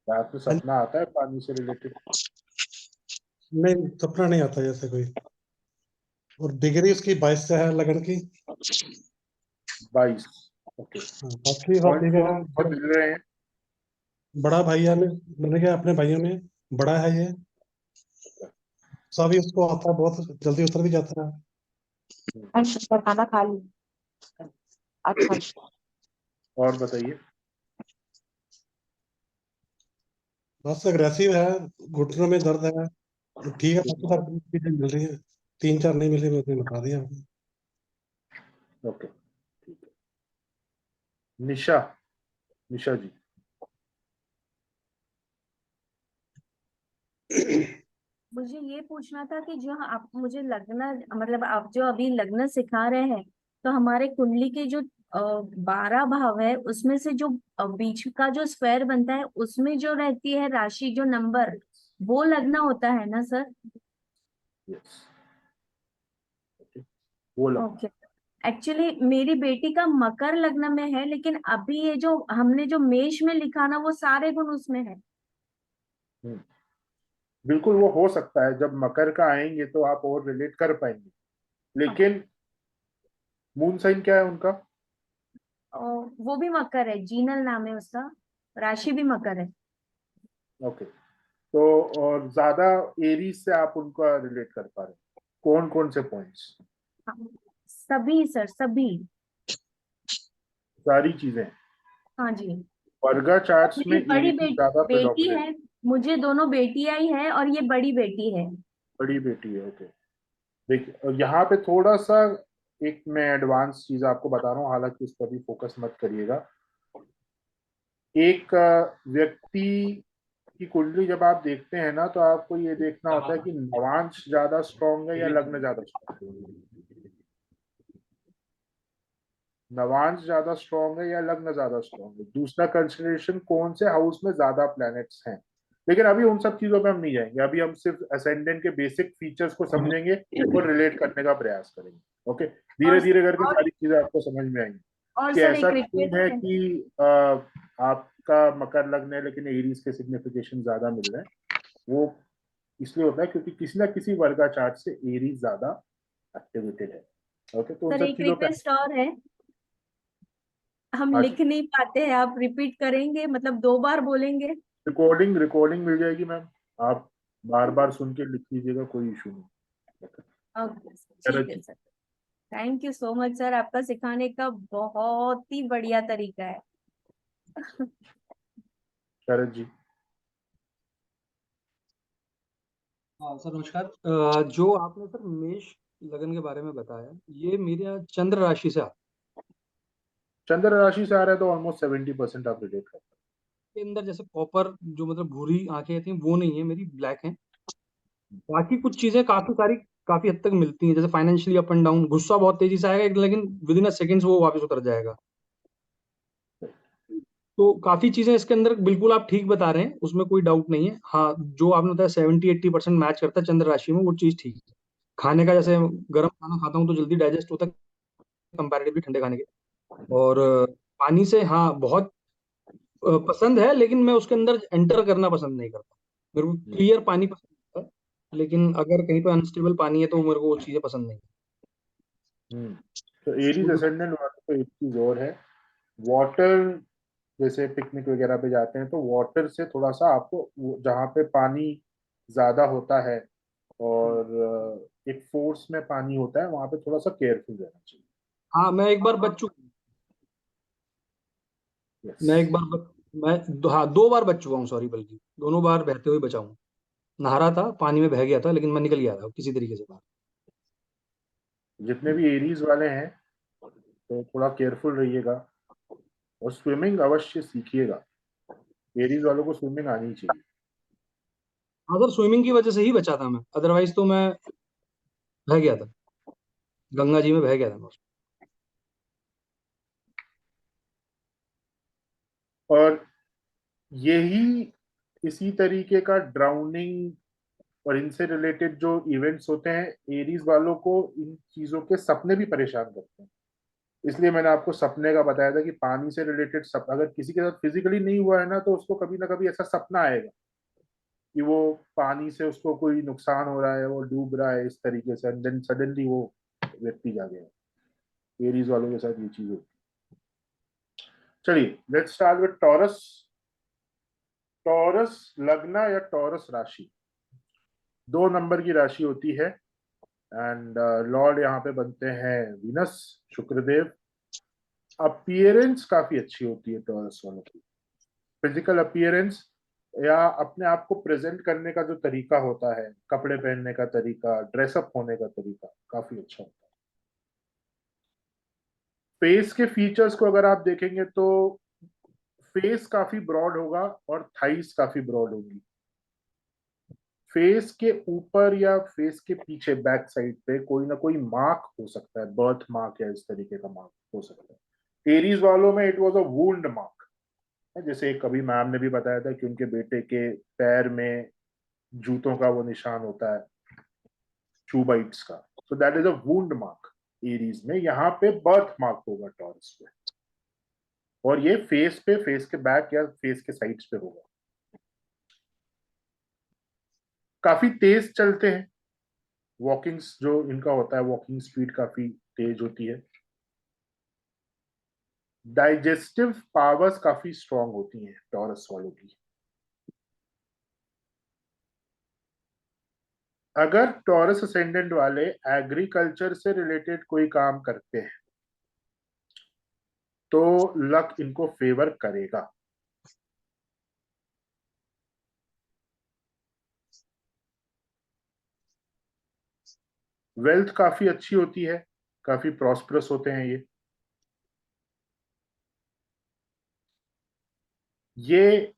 रात में हाँ, सपना आता है पानी से रिलेटेड? नहीं, सपना नहीं आता जैसे कोई। और डिग्री उसकी 22 से है लगन की। 22। ओके। हाँ, बाकी सब ठीक है। से मिल रहे हैं? बड़ा भाई है, मैंने कहा अपने भाइयों में बड़ा है ये। सभी उसको आता है, बहुत जल्दी उतर भी जाता है। अच्छा, खाना खा ली? अच्छा। और बताइए। बस एग्रेसिव है, घुटनों में दर्द है, तो ठीक है, बाकी सब चीजें मिल रही है। 3-4 नहीं मिल रही, मैंने बता दिया। ओके, ठीक है। निशा, निशा जी। मुझे ये पूछना था कि जो आप मुझे लग्न, मतलब आप जो अभी लग्न सिखा रहे हैं, तो हमारे कुंडली के जो 12 भाव है, उसमें से जो बीच का जो स्क्वायर बनता है, उसमें जो रहती है राशि, जो नंबर, वो लग्न होता है ना सर? यस, वो लो। ओके। एक्चुअली मेरी बेटी का मकर लग्न में है, लेकिन अभी ये जो हमने जो मेष में लिखा ना, वो सारे गुण उसमें है। बिल्कुल, वो हो सकता है जब मकर का आएंगे तो आप और रिलेट कर पाएंगे। लेकिन मून साइन क्या है उनका? वो भी मकर है, जीनल नाम है उसका, राशि भी मकर है। ओके। तो और ज्यादा एरीज से आप उनका रिलेट कर पा रहे हैं? कौन कौन से पॉइंट्स? हाँ, सभी सर, सभी। सारी चीजें? हाँ जी। वर्गा चार्ट्स में मेरी बड़ी एरीज ज्यादा बेटी प्रेडोमिनेंट। है, मुझे दोनों बेटियां ही है, और ये बड़ी बेटी है। बड़ी बेटी है, ओके। देखिए यहाँ पे थोड़ा सा एक मैं एडवांस चीज आपको बता रहा हूँ, हालांकि इस पर भी फोकस मत करिएगा। एक व्यक्ति की कुंडली जब आप देखते हैं ना, तो आपको ये देखना होता है कि नवांश ज्यादा स्ट्रांग है या लग्न ज्यादा स्ट्रांग है। नवांश ज्यादा स्ट्रांग है या लग्न ज्यादा स्ट्रांग है। दूसरा कंसिडरेशन, कौन से हाउस में ज्यादा प्लैनेट्स हैं। लेकिन अभी उन सब चीजों पे हम नहीं जाएंगे, अभी हम सिर्फ असेंडेंट के बेसिक फीचर्स को समझेंगे और रिलेट करने का प्रयास करेंगे। ओके, धीरे और धीरे करके और सारी चीजें आपको समझ में आएंगी और कि सर ऐसा एक क्यों है रिक्वेस्ट है। कि आपका मकर लग्न है लेकिन एरीज के सिग्निफिकेशन ज्यादा मिल रहे हैं। वो इसलिए होता है क्योंकि किसी ना किसी वर्गा चार्ट से एरीज ज्यादा एक्टिवेटेड है। ओके, तो उन सर सब एक चीजों पे रिक्वेस्ट और है, हम हाँ जी, लिख नहीं पाते हैं, आप रिपीट करेंगे, मतलब 2 बार बोलेंगे। रिकॉर्डिंग मिल जाएगी मैम, आप बार बार सुन के लिख लीजिएगा, कोई इशू नहीं। ओके शरद ठीक है जी। Sir. Thank you so much sir, आपका सिखाने का बहुत ही बढ़िया तरीका है। शरद जी। हाँ सर नमस्कार। जो आपने सर मेष लगन के बारे में बताया, ये मेरे यहाँ चंद्र राशि से आता चंद्र राशि से आ रहा है तो ऑलमोस्ट 70% आप रिलेट करते है। के अंदर जैसे कॉपर जो मतलब भूरी आंखें थी वो नहीं है, मेरी ब्लैक है। बाकी कुछ चीजें काफी सारी काफी हद तक मिलती हैं, जैसे फाइनेंशियली अप एंड डाउन, गुस्सा बहुत तेजी से आएगा लेकिन विद इन अ सेकेंड्स वो वापस उतर जाएगा। तो काफी चीजें इसके अंदर बिल्कुल आप ठीक बता रहे हैं, उसमें कोई डाउट नहीं है। हाँ, जो आपने बताया 70-80% मैच करता है चंद्र राशि में, वो चीज ठीक है। खाने का जैसे गर्म खाना खाता हूँ तो जल्दी डाइजेस्ट होता है कंपैरेटिवली ठंडे खाने के। और पानी से हाँ बहुत पसंद है, लेकिन मैं उसके अंदर एंटर करना पसंद नहीं करता। मेरे को हैं। क्लियर पानी पसंद है, लेकिन अगर कहीं पर अनस्टेबल पानी है तो मेरे को वो चीजें पसंद नहीं। तो एरीज असेंडेंट वालों को एक चीज और है, वाटर, जैसे पिकनिक वगैरह पे जाते हैं तो वाटर से थोड़ा सा आपको जहाँ पे पानी ज्यादा होता है और एक फोर्स में पानी होता है वहां पे थोड़ा सा केयरफुल रहना चाहिए। हाँ मैं एक बार बच चुका हूँ। यस। मैं एक बार हाँ 2 बार बच चुका हूँ, सॉरी, बल्कि दोनों बार बहते हुए बचा हूँ। नहा रहा था, पानी में बह गया था, लेकिन मैं निकल गया था किसी तरीके से बाहर। जितने भी एरीज वाले हैं तो थोड़ा केयरफुल रहिएगा और स्विमिंग अवश्य सीखिएगा। एरीज वालों को स्विमिंग आनी चाहिए। अगर स्विमिंग की वजह से ही बचा था मैं, अदरवाइज तो मैं बह गया था, गंगा जी में बह गया था मैं। और यही इसी तरीके का ड्राउनिंग और इनसे रिलेटेड जो इवेंट्स होते हैं, एरीज वालों को इन चीजों के सपने भी परेशान करते हैं। इसलिए मैंने आपको सपने का बताया था कि पानी से रिलेटेड सपना अगर किसी के साथ फिजिकली नहीं हुआ है ना तो उसको कभी ना कभी ऐसा सपना आएगा कि वो पानी से उसको कोई नुकसान हो रहा है, वो डूब रहा है इस तरीके से, एंड देन सडनली वो व्यक्ति जागे। एरीज वालों के साथ ये चीज होती है। चलिए, let's start with taurus. Taurus लग्न या टॉरस राशि 2 नंबर की राशि होती है एंड लॉर्ड यहाँ पे बनते हैं वीनस, शुक्रदेव। अपीयरेंस काफी अच्छी होती है टॉरस वालों की। फिजिकल अपीयरेंस या अपने आप को प्रेजेंट करने का जो तरीका होता है, कपड़े पहनने का तरीका, ड्रेसअप होने का तरीका काफी अच्छा होता है। फेस के फीचर्स को अगर आप देखेंगे तो फेस काफी ब्रॉड होगा और थाइस काफी ब्रॉड होगी। फेस के ऊपर या फेस के पीछे बैक साइड पे कोई ना कोई मार्क हो सकता है, बर्थ मार्क या इस तरीके का मार्क हो सकता है। एरीज वालों में it was a wound mark, जैसे कभी मैम ने भी बताया था कि उनके बेटे के पैर में जूतों का वो निशान होता है, शू बाइट्स का। So that is a wound mark Aries में। यहाँ पे बर्थ मार्क होगा टॉरस पे, और ये फेस पे, फेस के बैक या फेस के साइड्स पे होगा। काफी तेज चलते हैं, वॉकिंग्स जो इनका होता है, वॉकिंग स्पीड काफी तेज होती है। डाइजेस्टिव पावर्स काफी स्ट्रांग होती हैं टॉरस वालों की। अगर टॉरस असेंडेंट वाले एग्रीकल्चर से रिलेटेड कोई काम करते हैं तो लक इनको फेवर करेगा। वेल्थ काफी अच्छी होती है, काफी प्रॉस्परस होते हैं ये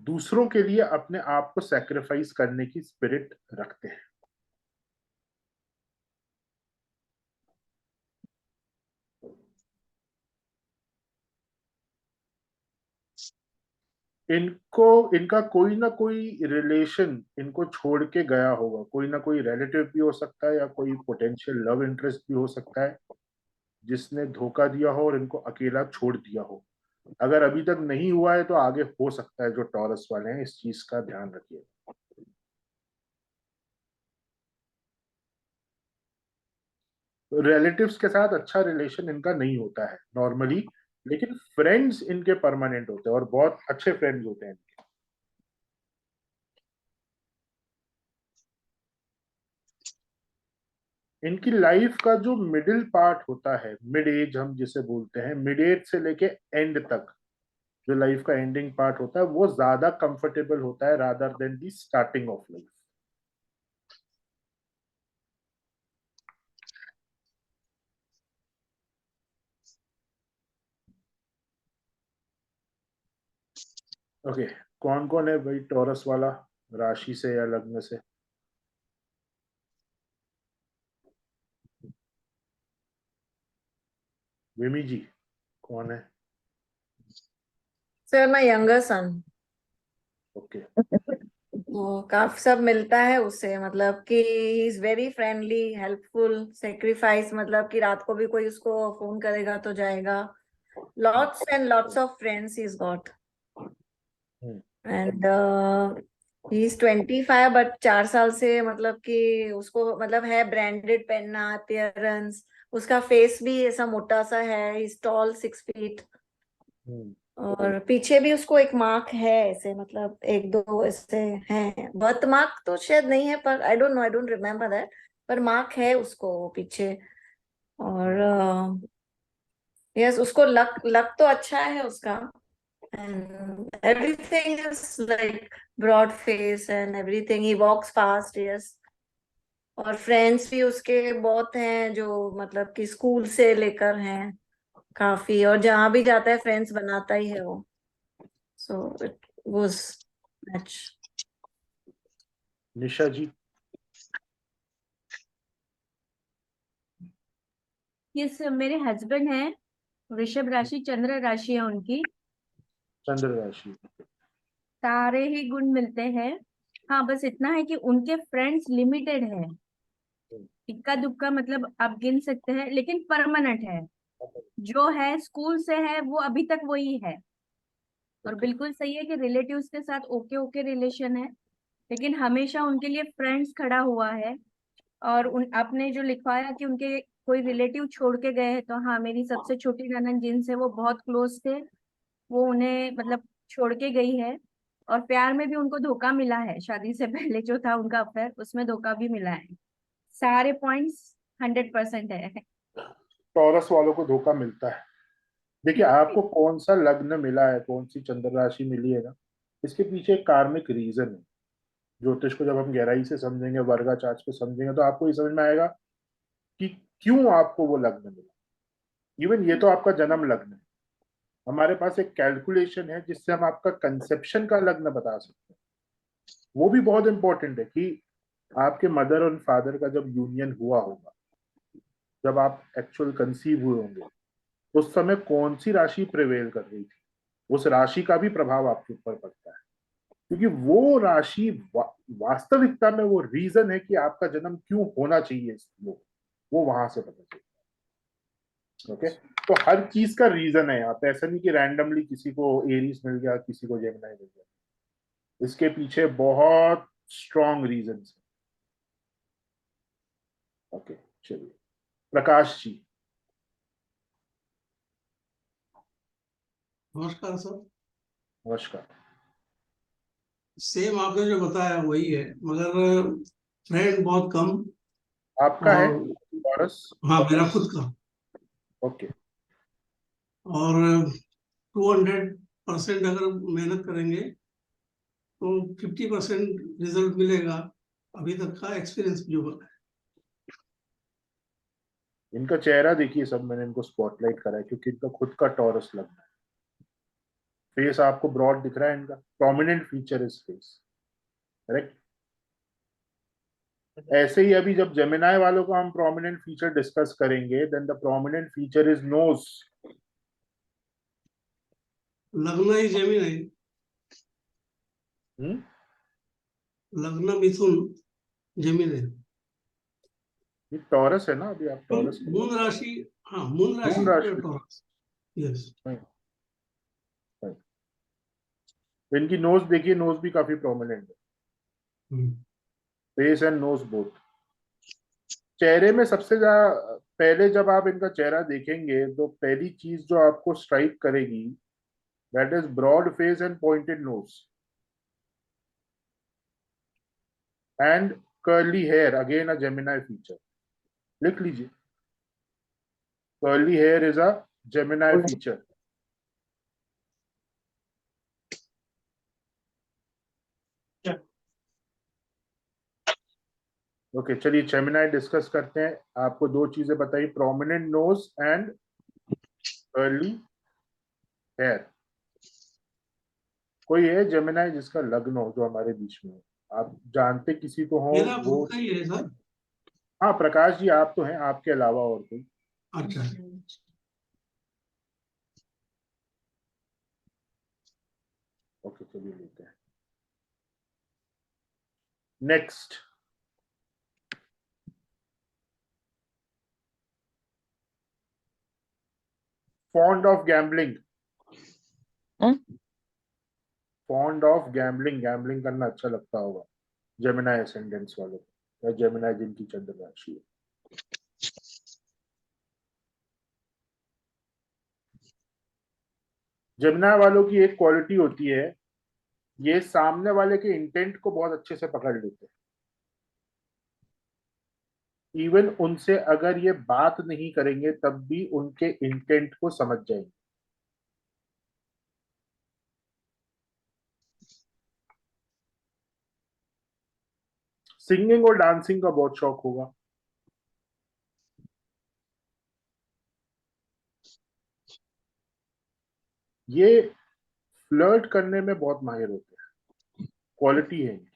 दूसरों के लिए अपने आप को सैक्रिफाइस करने की स्पिरिट रखते हैं। इनका कोई ना कोई रिलेशन इनको छोड़ के गया होगा, कोई ना कोई रिलेटिव भी हो सकता है या कोई पोटेंशियल लव इंटरेस्ट भी हो सकता है जिसने धोखा दिया हो और इनको अकेला छोड़ दिया हो। अगर अभी तक नहीं हुआ है तो आगे हो सकता है। जो टॉरस वाले हैं इस चीज का ध्यान रखिए। रिलेटिव्स के साथ अच्छा रिलेशन इनका नहीं होता है नॉर्मली, लेकिन फ्रेंड्स इनके परमानेंट होते हैं और बहुत अच्छे फ्रेंड्स होते हैं। इनकी लाइफ का जो मिडिल पार्ट होता है, मिड एज हम जिसे बोलते हैं, मिड एज से लेके एंड तक जो लाइफ का एंडिंग पार्ट होता है वो ज्यादा कंफर्टेबल होता है rather than the starting of life. Okay, कौन कौन है भाई टॉरस वाला राशि से या लग्न से? विमी जी कौन है? Sir my younger son. Okay, वो काफी सब मिलता है उससे, मतलब कि he is very friendly, helpful, sacrifice, मतलब कि रात को भी कोई उसको फोन करेगा तो जाएगा। Lots and lots of friends he's got and he is 25 but 4 साल से मतलब कि उसको मतलब है ब्रांडेड पहनना, अपीयरेंस, उसका फेस भी ऐसा मोटा सा है, इज टॉल 6 फीट। और पीछे भी उसको एक मार्क है ऐसे, मतलब एक दो ऐसे हैं, बर्थ मार्क तो शायद नहीं है पर I don't know, I don't remember that, पर मार्क है उसको पीछे। और यस, उसको लक लक तो अच्छा है उसका, and everything is like broad face and everything, he walks fast, yes। और फ्रेंड्स भी उसके बहुत हैं जो मतलब कि स्कूल से लेकर हैं काफी, और जहां भी जाता है फ्रेंड्स बनाता ही है वो। So it was match. Nisha ji? Yes, मेरे हस्बैंड हैं, वृषभ राशि, चंद्र राशि है उनकी। चंद्र राशि। सारे ही गुण मिलते हैं। हाँ, बस इतना है कि उनके फ्रेंड्स लिमिटेड है, इक्का दुक्का मतलब आप गिन सकते हैं, लेकिन परमानेंट है। जो है स्कूल से है वो अभी तक वही है। और बिल्कुल सही है कि रिलेटिव्स के साथ ओके ओके रिलेशन है, लेकिन हमेशा उनके लिए फ्रेंड्स खड़ा हुआ है। और आपने जो लिखवाया कि उनके कोई रिलेटिव छोड़ के गए हैं, तो हाँ, मेरी सबसे छोटी ननद जिनसे वो बहुत क्लोज थे, वो उन्हें मतलब छोड़ के गई है। और प्यार में भी उनको धोखा मिला है, शादी से पहले जो था उनका अफेयर, उसमें धोखा भी मिला है। सारे पॉइंट्स 100% है। टॉरस वालों को धोखा मिलता है। देखिए, आपको कौन सा लग्न मिला है, कौन सी चंद्र राशि मिली है ना, इसके पीछे एक कार्मिक रीजन है। ज्योतिष को जब हम गहराई से समझेंगे, वर्गा चार्ट को समझेंगे, तो आपको ये समझ में आएगा कि क्यों आपको वो लग्न मिला। इवन ये तो आपका जन्म लग्न है, हमारे पास एक कैलकुलेशन है जिससे हम आपका कंसेप्शन का लग्न बता सकते हैं। वो भी बहुत इंपॉर्टेंट है कि आपके मदर और फादर का जब यूनियन हुआ होगा, जब आप एक्चुअल कंसीव हुए होंगे, उस समय कौन सी राशि प्रिवेल कर रही थी, उस राशि का भी प्रभाव आपके ऊपर पड़ता है। क्योंकि वो राशि वास्तविकता में वो रीजन है कि आपका जन्म क्यों होना चाहिए, वो वहां से पता चलता है। ओके, तो हर चीज का रीजन है यहाँ पे। ऐसा नहीं कि रैंडमली किसी को एरीज मिल गया, किसी को जेमिनी मिल गया। इसके पीछे बहुत स्ट्रॉन्ग रीजन है। ओके, चलिए प्रकाश जी। नमस्कार सर। नमस्कार। सेम आपने जो बताया वही है, मगर फ्रेंड बहुत कम। आपका है और टॉरस? हाँ, मेरा खुद का। ओके। और 200% अगर मेहनत करेंगे तो 50% रिजल्ट मिलेगा, अभी तक का एक्सपीरियंस जो बना है। इनका चेहरा देखिए, सब मैंने इनको स्पॉटलाइट करा है क्योंकि इनका खुद का टॉरस लगना है। फेस आपको ब्रॉड दिख रहा है, इनका prominent feature is face, correct. ऐसे ही अभी जब जेमिनाई वालों का हम प्रोमिनेंट फीचर डिस्कस करेंगे, then the prominent feature is nose. लगना ही जेमिनी। हम्म, लग्न मिथुन जेमिनी ये टॉरस है ना, अभी आप टॉरस में मून राशि, हाँ मून राशि मून राशि। Taurus, yes. नहीं, नहीं। इनकी नोज देखिए, नोज भी काफी प्रोमिनेंट है, फेस एंड नोज बोथ। चेहरे में सबसे ज्यादा पहले जब आप इनका चेहरा देखेंगे तो पहली चीज जो आपको स्ट्राइक करेगी, that is broad face and pointed nose and curly hair, again a Gemini feature. लिख लीजिए, curly hair is a Gemini feature. Okay, चलिए जेमिनाई डिस्कस करते हैं। आपको दो चीजें बताई, prominent nose and curly hair. कोई है जेमिनाई जिसका लग्न हो जो हमारे बीच में हो, आप जानते किसी को हो मेरा वो? खुद का ही है सर। हाँ प्रकाश जी, आप तो हैं, आपके अलावा और कोई? अच्छा, ओके चलिए लेते हैं next. Fond of gambling. Fond of gambling, gambling करना अच्छा लगता होगा जेमिनाई एसेंडेंट्स वालों को, या जेमिनाई जिनकी चंद्र राशि है। जेमिनाई वालों की एक क्वालिटी होती है, ये सामने वाले के इंटेंट को बहुत अच्छे से पकड़ लेते हैं। इवन उनसे अगर ये बात नहीं करेंगे तब भी उनके इंटेंट को समझ जाएंगे। सिंगिंग और डांसिंग का बहुत शौक होगा। ये फ्लर्ट करने में बहुत माहिर होते हैं, क्वालिटी है इनकी।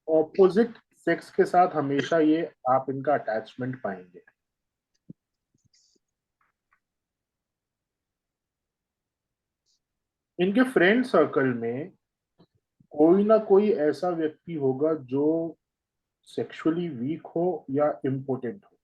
ऑपोजिट सेक्स के साथ हमेशा ये आप इनका अटैचमेंट पाएंगे। इनके फ्रेंड सर्कल में कोई ना कोई ऐसा व्यक्ति होगा जो सेक्सुअली वीक हो या इम्पोर्टेंट हो।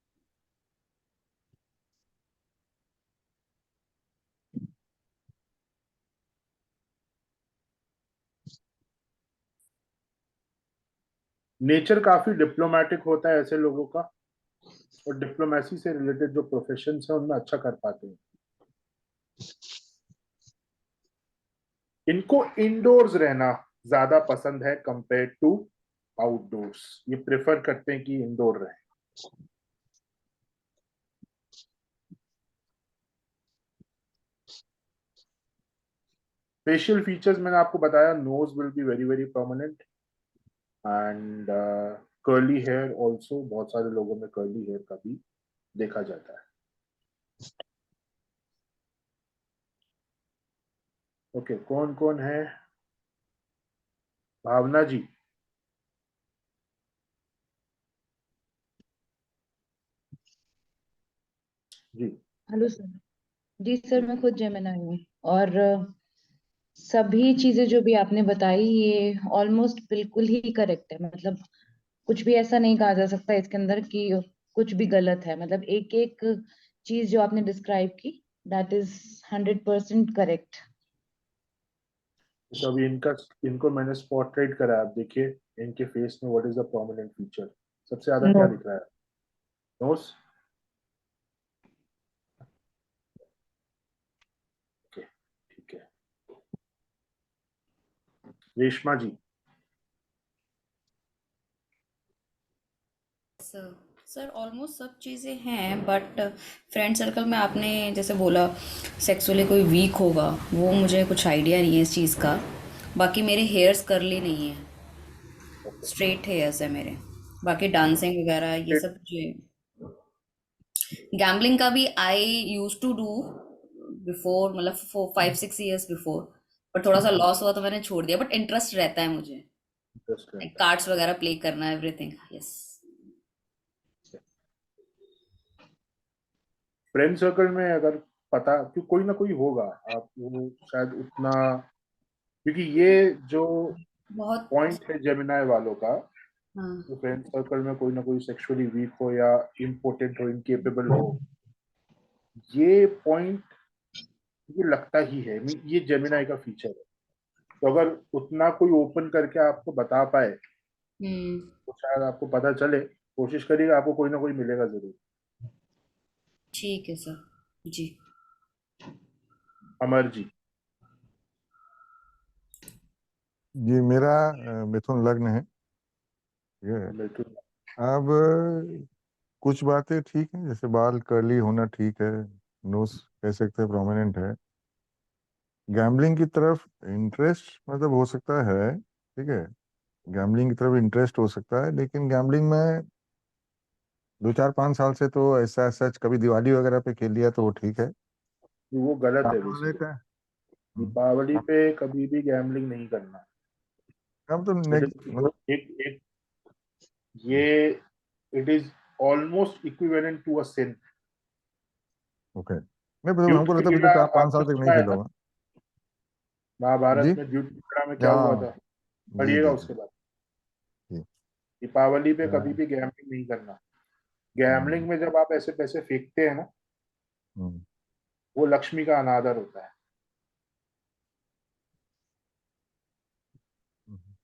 नेचर काफी डिप्लोमेटिक होता है ऐसे लोगों का, और डिप्लोमेसी से रिलेटेड जो प्रोफेशन है उनमें अच्छा कर पाते हैं। इनको इंडोर्स रहना ज्यादा पसंद है कंपेयर टू आउटडोर्स। ये प्रेफर करते हैं कि इंडोर रहे। फेशियल फीचर्स मैंने आपको बताया, nose will be very very prominent and curly hair also. बहुत सारे लोगों में कर्ली हेयर का भी देखा जाता है। ओके, कौन कौन है? भावना जी। जी हेलो सर। जी सर, मैं खुद जेमिनी हूँ। और सभी चीजें जो भी आपने बताई ये ऑलमोस्ट बिल्कुल ही करेक्ट है। मतलब कुछ भी ऐसा नहीं कहा जा सकता इसके अंदर कि कुछ भी गलत है। मतलब एक एक चीज जो आपने डिस्क्राइब की, दैट इज 100% करेक्ट। तो अभी इनको मैंने स्पॉटलाइट करा, आप देखिए इनके फेस में what is the prominent feature. सबसे ज्यादा नो। क्या दिख रहा है? नोज। ओके ठीक है। रेशमा जी। सर सर ऑलमोस्ट सब चीज़ें हैं, बट फ्रेंड सर्कल में आपने जैसे बोला सेक्सुअली कोई वीक होगा, वो मुझे कुछ आइडिया नहीं है इस चीज़ का। बाकी मेरे हेयर्स करली नहीं है, स्ट्रेट हेयर्स है मेरे। बाकी डांसिंग वगैरह ये सब चीज़ें। गैम्बलिंग का भी आई यूज टू डू बिफोर, मतलब 4 5 6 ईयर्स बिफोर, पर थोड़ा सा लॉस हुआ तो मैंने छोड़ दिया। बट इंटरेस्ट रहता है मुझे, इंटरेस्ट रहता कार्ड्स वगैरह प्ले करना, एवरीथिंग। यस। है। फ्रेंड सर्कल में अगर पता कि कोई ना कोई होगा, आप वो शायद उतना, क्योंकि ये जो बहुत पॉइंट है जेमिनाई वालों का, हाँ तो फ्रेंड सर्कल में कोई ना कोई सेक्सुअली वीक हो या इम्पोर्टेंट हो, इनकेपेबल हो, ये पॉइंट ये लगता ही है। ये जेमिनाई का फीचर है। तो अगर उतना कोई ओपन करके आपको बता पाए हम्म तो शायद आपको पता चले। कोशिश करिएगा, आपको कोई ना कोई मिलेगा जरूर। ठीक है सर जी। अमर जी। जी मेरा मिथुन लग्न है। ये बिल्कुल। अब कुछ बातें ठीक है, जैसे बाल कर्ली होना ठीक है, नोज कह सकते हैं प्रोमिनेंट है। गैम्बलिंग की तरफ इंटरेस्ट मतलब हो सकता है, ठीक है, गैम्बलिंग की तरफ इंटरेस्ट हो सकता है, लेकिन गैम्बलिंग में 2 4 5 साल से तो ऐसा सच कभी दिवाली वगैरह पे खेल लिया तो वो ठीक है। वो गलत है सामने वाले बेसिकली। का दीपावली पे कभी भी गैम्बलिंग नहीं करना। हम तो इट मतलब इज एक ये it is almost equivalent to a sin. Okay, नहीं मतलब द्यूत हमको लगता है पिछले क्रीड़ा 4 5 साल आपने तक नहीं सुना है खेला ना? हुआ। महाभारत जी में द्यूत क्रीड़ा में क्या हुआ हाँ, था? जी पढ़िएगा जी जी उसके बाद। जी दीपावली पे कभी हाँ, भी गैम्बलिंग नहीं करना। हम्म, गैम्बलिंग में जब आप ऐसे पैसे फेंकते हैं ना, हम्म, वो लक्ष्मी का अनादर होता है। हम्म।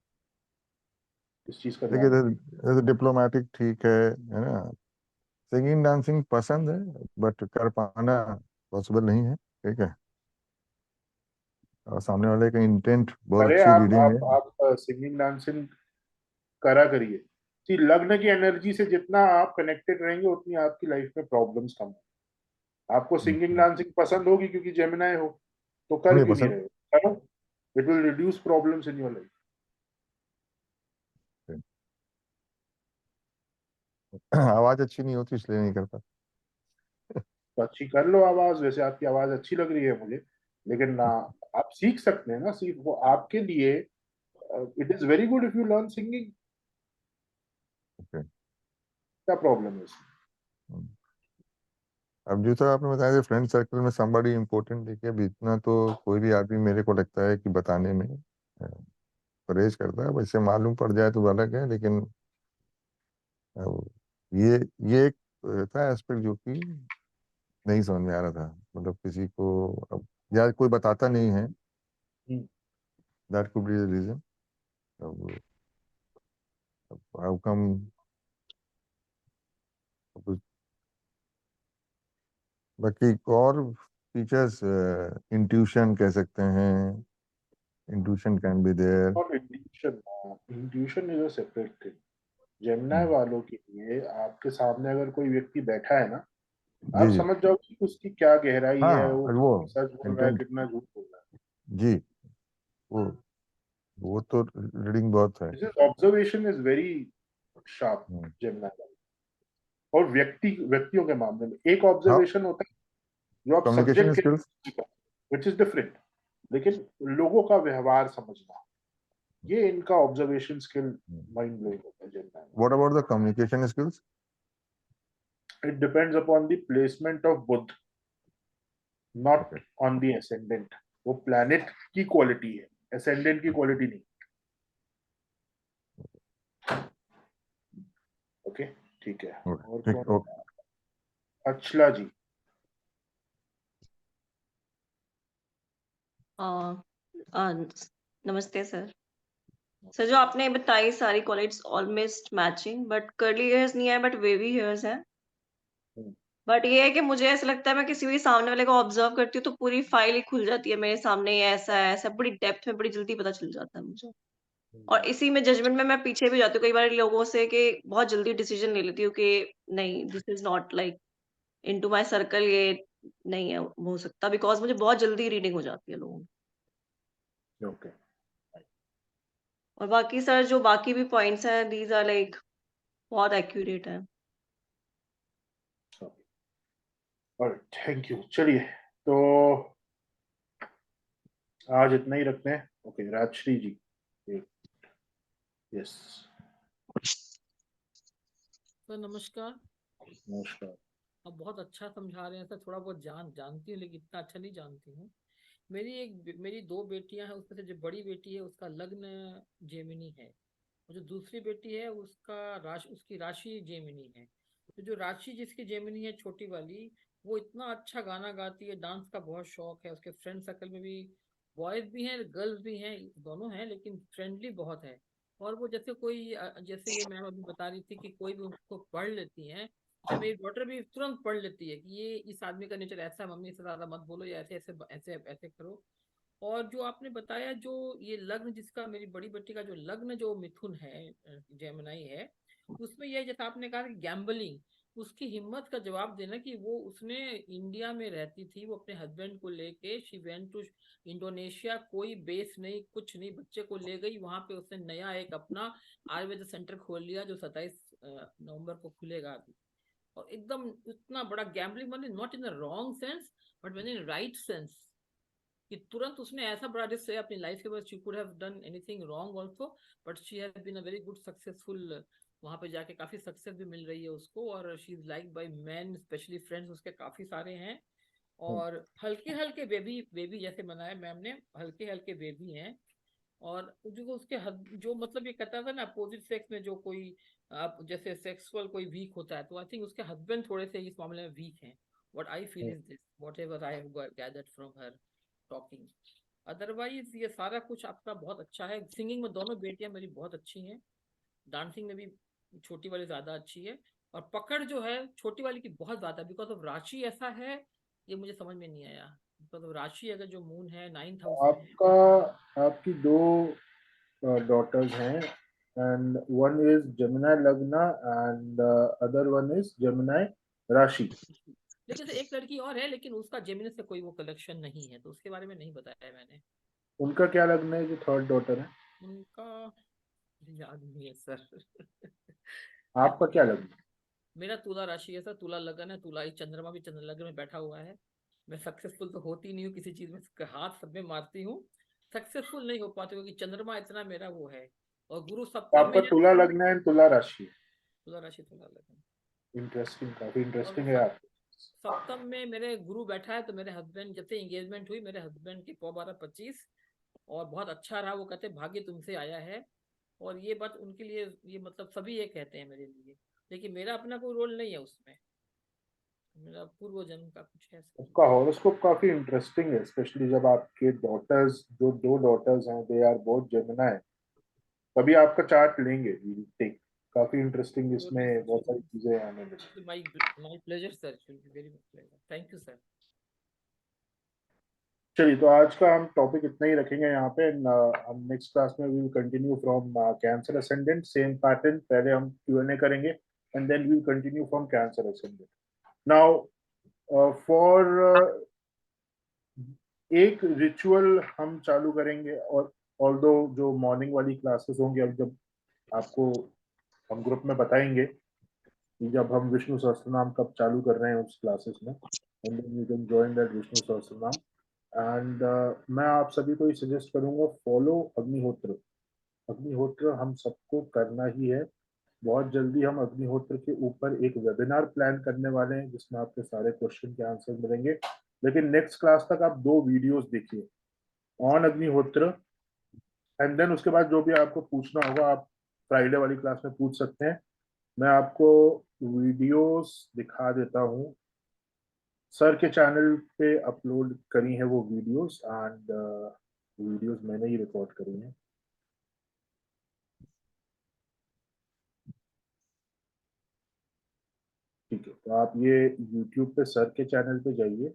इस चीज का देखिए ध्यान रखिए। जैसे डिप्लोमेटिक ठीक है ना, सिंगिंग डांसिंग पसंद है, बट कर पाना पॉसिबल नहीं है, ठीक है। और सामने वाले का इंटेंट बहुत अरे अच्छी आप रीडिंग है। आप आप सिंगिंग डांसिंग करा करिए। सी, लग्न की एनर्जी से जितना आप कनेक्टेड रहेंगे उतनी आपकी लाइफ में प्रॉब्लम्स कम होंगी। आपको सिंगिंग डांसिंग पसंद होगी क्योंकि जेमिनाई हो, तो कर नहीं क्यों नहीं पसंद। रहे हो? करो। It will reduce problems in your life. आवाज अच्छी नहीं होती इसलिए नहीं करता। तो अच्छी कर लो आवाज, वैसे आपकी आवाज अच्छी लग रही है मुझे। लेकिन ना, आप सीख सकते हैं ना, सीख वो आपके लिए। It is very good if you learn singing. Okay. क्या प्रॉब्लम है इसमें? अब जो सर आपने बताया कि फ्रेंड सर्कल में somebody इम्पोर्टेंट, देखिए अब इतना तो कोई भी आदमी मेरे को लगता है कि बताने में परहेज करता है, वैसे मालूम पड़ जाए तो अलग है, लेकिन अब ये ये एक था एस्पेक्ट जो कि नहीं समझ में आ रहा था, मतलब किसी को अब या कोई बताता नहीं है, hmm, that could be the reason. अब हाउ कम, बाकी और फीचर्स इंट्यूशन कह सकते हैं, इंट्यूशन कैन बी देयर। और intuition is a separate thing. Gemini जी वालों के लिए आपके सामने अगर कोई व्यक्ति बैठा है ना, आप जी समझ जाओ कि उसकी क्या गहराई हाँ, है, वो वो कितना सच बोल रहा है, इंटेंट, कितना झूठ बोल रहा है। जी वो वो तो रीडिंग बहुत है। This is observation is very sharp. Gemini वाले और व्यक्तियों के मामले में एक हाँ, ऑब्जर्वेशन होता है जो आप कम्युनिकेशन सब्जेक्ट के स्किल्स। Which is different. लेकिन लोगों का व्यवहार समझना, ये इनका ऑब्जर्वेशन स्किल माइंड ब्लोइंग होता है जेमिनाई में। What about the communication skills? It depends upon the placement of Budh, not okay, on the ascendant. वो प्लैनेट की क्वालिटी है, एसेंडेंट की क्वालिटी नहीं। ओके, ठीक है। और ठीक, कौन है? अचला जी। अ, अ, नमस्ते सर। सर जो आपने बताई सारी qualities almost matching, but curly hairs नहीं है बट वेवी हेयर्स है। बट ये है कि मुझे ऐसा लगता है मैं किसी भी सामने वाले को ऑब्जर्व करती हूँ तो पूरी फाइल ही खुल जाती है मेरे सामने, ये ऐसा है ऐसा, बड़ी डेप्थ में बड़ी जल्दी पता चल जाता है मुझे। और इसी में जजमेंट में मैं पीछे भी जाती हूँ कई बार लोगों से कि बहुत जल्दी डिसीजन ले लेती हूँ कि नहीं, this is not like into my circle, ये नहीं है हो सकता, बिकॉज मुझे बहुत जल्दी रीडिंग हो जाती है लोगों की। ओके। और बाकी सर जो बाकी भी पॉइंट्स हैं, दीज आर लाइक बहुत एक्यूरेट है। और थैंक यू। चलिए, तो आज इतना ही रखते हैं। ओके, राजश्री जी। यस। सर नमस्कार। नमस्कार। अब बहुत अच्छा समझा रहे हैं सर, थोड़ा बहुत जानती हूँ लेकिन इतना अच्छा नहीं जानती हूँ। मेरी दो बेटियां हैं, उसमें से जो बड़ी बेटी है उसका लग्न जेमिनी है, और जो दूसरी बेटी है उसकी राशि जेमिनी है। तो जो राशि जिसकी जेमिनी है छोटी वाली, वो इतना अच्छा गाना गाती है, डांस का बहुत शौक है, उसके फ्रेंड सर्कल में भी बॉयज भी हैं गर्ल्स भी हैं, दोनों हैं, लेकिन फ्रेंडली बहुत है। और वो जैसे जैसे ये मैम अभी बता रही थी कि कोई भी उसको पढ़ लेती है, अच्छा मेरी डॉटर भी तुरंत पढ़ लेती है कि ये इस आदमी का नेचर ऐसा है, मम्मी इससे ज्यादा मत बोलो, या ऐसे ऐसे ऐसे ऐसे करो। और जो आपने बताया, जो ये लग्न जिसका, मेरी बड़ी बेटी का जो लग्न जो मिथुन है, जेमिनाई है, उसमें ये जैसा आपने कहा कि गैम्बलिंग, उसकी हिम्मत का जवाब देना कि वो उसने इंडिया में रहती थी, वो अपने हस्बैंड को लेके शी वेंट टू इंडोनेशिया, कोई बेस नहीं कुछ नहीं, बच्चे को ले गई वहां पे, उसने नया एक अपना आयुर्वेद सेंटर खोल लिया जो 27 नवंबर को खुलेगा अभी। और एकदम इतना बड़ा गैम्बलिंग, मतलब not in the wrong sense but in right sense, कि तुरंत उसने ऐसा बड़ा रिस्क लिया अपनी लाइफ के बाद। She could have done anything wrong also, but she has been a very good successful, वहां पे जाके काफी सक्सेस भी मिल रही है उसको, और she is like by man, specially friends उसके काफी सारे हैं। और हल्के हल्के बेबी बेबी जैसे बनाया मैम ने, हल्के हल्के बेबी हैं। और जो जो मतलब ये कहता था ना, अपोजिट सेक्स में जो कोई आप जैसे सेक्सुअल कोई वीक होता है, तो आई थिंक उसके हस्बैंड थोड़े से इस मामले में वीक हैं। What I feel is this, what ever I have gathered from her talking. Otherwise ये सारा कुछ आपका बहुत अच्छा है। सिंगिंग में दोनों बेटियां मेरी बहुत अच्छी हैं, डांसिंग में भी छोटी वाली ज्यादा अच्छी है, और पकड़ जो है छोटी वाली की बहुत ज्यादा, बिकॉज ऑफ राशि ऐसा है, ये मुझे समझ में नहीं आया। बिकॉज ऑफ राशि अगर जो मून है 9th हाउस में है। आपकी दो daughters हैं, and one is Gemini Lagna and other one is Gemini Rashi. लेकिन से एक लड़की और है, लेकिन उसका जेमिनी से कोई वो कलेक्शन नहीं है, तो उसके बारे में नहीं बताया है मैंने। उनका क्या लग्न है जो थर्ड डॉटर है? उनका याद नहीं है सर। आपका क्या लग्न है? मेरा तुला राशि है सर, तुला लगन है, तुला ही चंद्रमा भी चंद्र लग्न में बैठा हुआ है। मैं सक्सेसफुल तो होती नहीं हूँ किसी चीज में, हाथ सब में मारती हूँ, सक्सेसफुल नहीं हो पाती, क्योंकि चंद्रमा इतना मेरा वो है, और गुरु तो सप्तम में आपका है। तुला लग्न है, तुला राशि है। तुला राशि तुला लगन। इंटरेस्टिंग, काफी और वो इंटरेस्टिंग है आप। सप्तम में मेरे गुरु बैठा है, तो मेरे हस्बैंड जब से एंगेजमेंट हुई, मेरे हस्बैंड की 12-25, और बहुत अच्छा रहा, वो कहते भाग्य तुमसे आया है। और ये बात उनके लिए, ये मतलब सभी ये कहते हैं मेरे लिए, लेकिन मेरा अपना कोई रोल नहीं है उसमें, मेरा पूर्व जन्म का कुछ है सर। उसका हॉरोस्कोप काफी इंटरेस्टिंग है, स्पेशली जब आपके डॉटर्स, जो दो डॉटर्स हैं, दे आर बोथ जेमिनाई। तभी आपका चार्ट लेंगे, टेक, काफी इंटरेस्टिंग, इसमें बहुत सारी चीजें आने में। My pleasure sir, very much pleasure, thank you sir. चलिए, तो आज का हम टॉपिक इतना ही रखेंगे यहाँ पे। हम नेक्स्ट क्लास में we will continue from cancer ascendant, same pattern, पहले हम Q&A करेंगे and then we will continue from cancer ascendant. Now for एक रिचुअल हम चालू करेंगे, और ऑल्दो जो मॉर्निंग वाली क्लासेस होंगी, अब जब आपको हम ग्रुप में बताएंगे कि जब हम विष्णु सहस्त्रनाम कब चालू कर रहे हैं उस क्लासेस में, and then you can join that Vishnu Sahasranam. And मैं आप सभी को ये सजेस्ट करूंगा, फॉलो अग्निहोत्र। अग्निहोत्र हम सबको करना ही है। बहुत जल्दी हम अग्निहोत्र के ऊपर एक वेबिनार प्लान करने वाले हैं, जिसमें आपके सारे क्वेश्चन के आंसर मिलेंगे। लेकिन नेक्स्ट क्लास तक आप 2 वीडियोस देखिए ऑन अग्निहोत्र, एंड देन उसके बाद जो भी आपको पूछना होगा आप फ्राइडे वाली क्लास में पूछ सकते हैं। मैं आपको वीडियोस दिखा देता हूँ, सर के चैनल पे अपलोड करी है वो वीडियोस, एंड वीडियोस मैंने ही रिकॉर्ड करी हैं। ठीक है, तो आप ये YouTube पे सर के चैनल पे जाइए।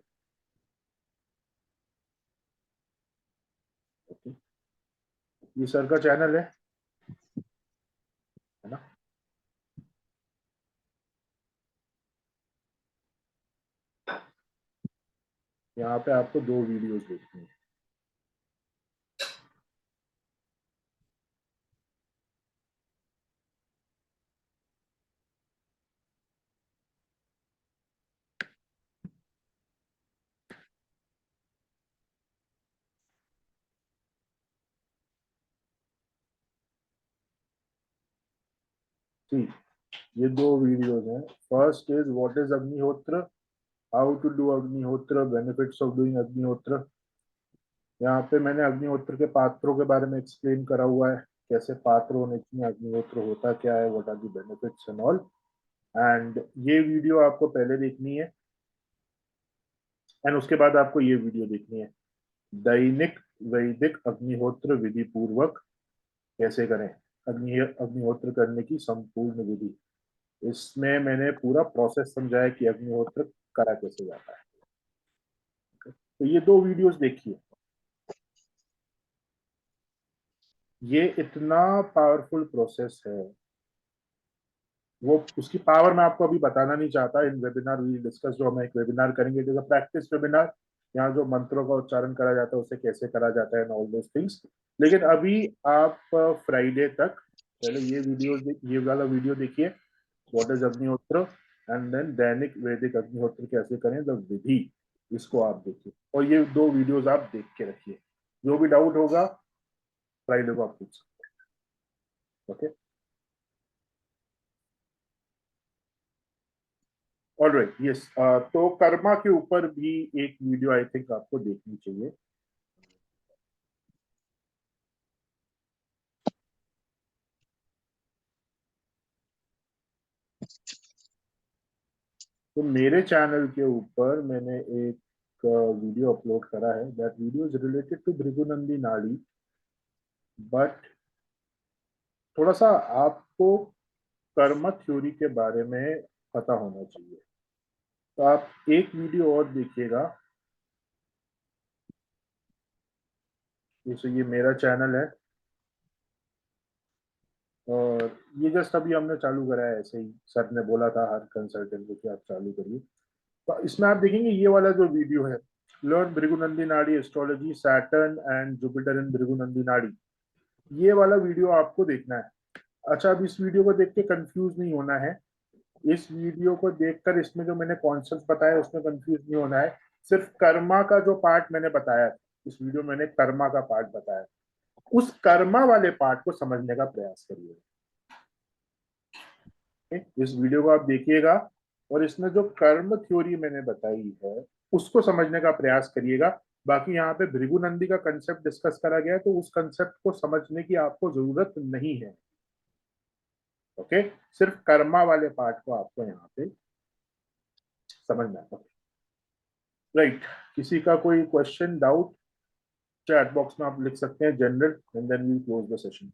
ओके, ये सर का चैनल है ना? यहाँ पे आपको 2 वीडियोस देखनी है। ठीक, ये 2 वीडियोज हैं। फर्स्ट इज व्हाट इज अग्निहोत्र, हाउ टू डू अग्निहोत्र, बेनिफिट्स ऑफ डूइंग अग्निहोत्र। यहाँ पे मैंने अग्निहोत्र के पात्रों के बारे में एक्सप्लेन करा हुआ है, कैसे पात्र होने चाहिए, अग्निहोत्र होता क्या है, what are the benefits and all. And ये वीडियो आपको पहले देखनी है एंड उसके बाद आपको ये वीडियो देखनी है, दैनिक वैदिक अग्निहोत्र विधि पूर्वक कैसे करें, अग्निहोत्र करने की संपूर्ण विधि। इसमें मैंने पूरा प्रोसेस समझाया कि अग्निहोत्र करा कैसे जाता है। तो ये 2 वीडियोस देखिए। ये इतना पावरफुल प्रोसेस है, वो उसकी पावर मैं आपको अभी बताना नहीं चाहता। इन वेबिनार वी डिस्कस, जो हम एक वेबिनार करेंगे, it is a practice webinar. यहाँ जो मंत्रों का उच्चारण करा जाता है उसे कैसे करा जाता है एंड ऑल दोस थिंग्स। लेकिन अभी आप फ्राइडे तक पहले ये वाला वीडियो देखिए, व्हाट इज अग्निहोत्र, एंड देन दैनिक वैदिक अग्निहोत्र कैसे करें, द विधि, इसको आप देखिए। और ये 2 वीडियोस आप देख के रखिए। जो भी डाउट होगा फ्राइडे को आप पूछ सकते हैं। Okay, alright, yes. तो कर्मा के ऊपर भी एक वीडियो आई थिंक आपको देखनी चाहिए। तो मेरे चैनल के ऊपर मैंने एक वीडियो अपलोड करा है, that video is related to Bhrigu Nandi Nadi, but थोड़ा सा आपको कर्म थ्योरी के बारे में पता होना चाहिए। तो आप एक वीडियो और देखिएगा। जैसे ये मेरा चैनल है और ये जस्ट अभी हमने चालू करा है, ऐसे ही सर ने बोला था हर कंसल्टेंट को कि आप चालू करिए। तो इसमें आप देखेंगे ये वाला जो वीडियो है, learn Bhrigu Nandi Nadi astrology Saturn and Jupiter in Bhrigu Nandi Nadi, ये वाला वीडियो आपको देखना है। अच्छा, अब इस वीडियो को देख के कंफ्यूज नहीं होना है। इस वीडियो को देखकर इसमें जो मैंने कॉन्सेप्ट बताया उसमें कंफ्यूज नहीं होना है। सिर्फ कर्मा का जो पार्ट मैंने बताया, इस वीडियो में मैंने कर्मा का पार्ट बताया, उस कर्मा वाले पार्ट को समझने का प्रयास करिए। इस वीडियो को आप देखिएगा और इसमें जो कर्म थ्योरी मैंने बताई है उसको समझने का प्रयास करिएगा। बाकी यहाँ पे भृगुनंदी का कंसेप्ट डिस्कस करा गया है, तो उस कंसेप्ट को समझने की आपको जरूरत नहीं है। ओके, सिर्फ कर्मा वाले पार्ट को आपको यहाँ पे समझना है। राइट, किसी का कोई क्वेश्चन, डाउट, चैट बॉक्स में आप लिख सकते हैं general, and then we close the session.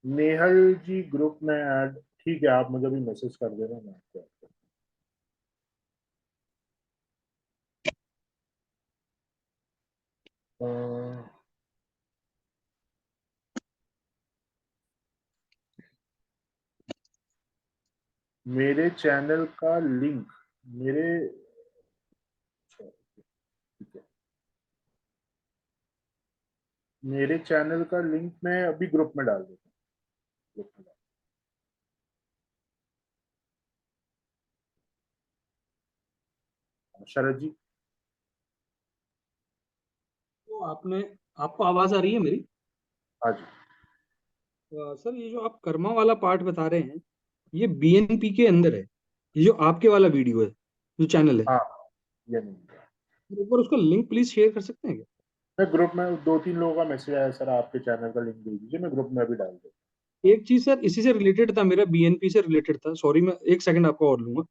Nehal ji group में ऐड, ठीक है, आप मुझे भी मैसेज कर देना, मैं आपको ऐड कर दूंगा। मेरे चैनल का लिंक मेरे, ठीक है, मेरे चैनल का लिंक मैं अभी ग्रुप में डाल देता हूँ। ग्रुप में शरद जी, तो आपको आवाज आ रही है मेरी? हाँ जी। सर, ये जो आप कर्मा वाला पार्ट बता रहे हैं, ये बीएनपी के अंदर है, ये जो आपके वाला वीडियो है, जो चैनल है, हाँ, ये नहीं, एक बार उसका लिंक प्लीज शेयर कर सकते हैं क्या? मैं ग्रुप में 2-3 लोगों का मैसेज आया, सर आपके चैनल का लिंक दे दीजिए, मैं ग्रुप में अभी डाल दूँ। एक चीज सर, इसी से रिलेटेड था, मेरा बीएनपी से रिलेटेड था, सॉरी मैं एक सेकंड आपको और लूंगा।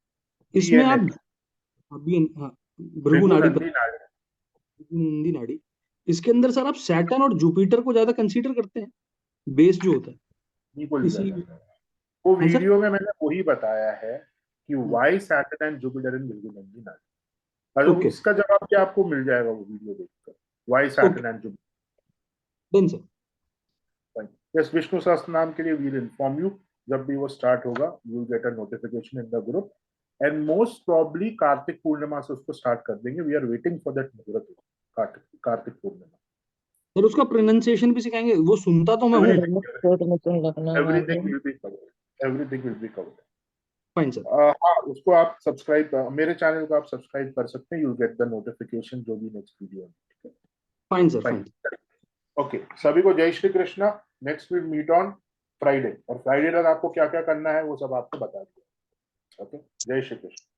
इसमें आप भृगु नाड़ी, भृगुनंदी नाड़ी, इसके अंदर सर आप सैटर्न और जुपिटर को ज्यादा कंसीडर करते हैं, बेस जो होता है बिल्कुल इसी। वो हाँ सर, वीडियो में मैंने वही बताया है कि why Saturn and Jupiter in Bhrigu Nandi Nadi. अरे ओके, इसका जवाब भी आपको मिल जाएगा वो वीडियो देखकर, why Saturn and Jupiter. Done sir. Yes, Vishnu Sahasra Nam के लिए वील इन्फॉर्म यू, जब भी वो स्टार्ट होगा you will get a notification in the group, and most probably Kartik Purnima से उसको स्टार्ट कर देंगे। We are waiting for that muhurat, Kartik Purnima. Sir उसका प्रोनाउंसिएशन भी सिखाएंगे, वो सुनता तो मैं हूँ। Everything will be covered, everything will be covered. Fine sir. हाँ, उसको आप सब्सक्राइब, मेरे चैनल को आप सब्सक्राइब कर सकते हैं, you will get the notification जो भी नेक्स्ट वीडियो है। Fine sir, fine. ओके, सभी को जय Shri Krishna. Next will meet on Friday, और फ्राइडे तक आपको क्या क्या करना है वो सब आपको बता दिया। ओके, जय श्री कृष्ण।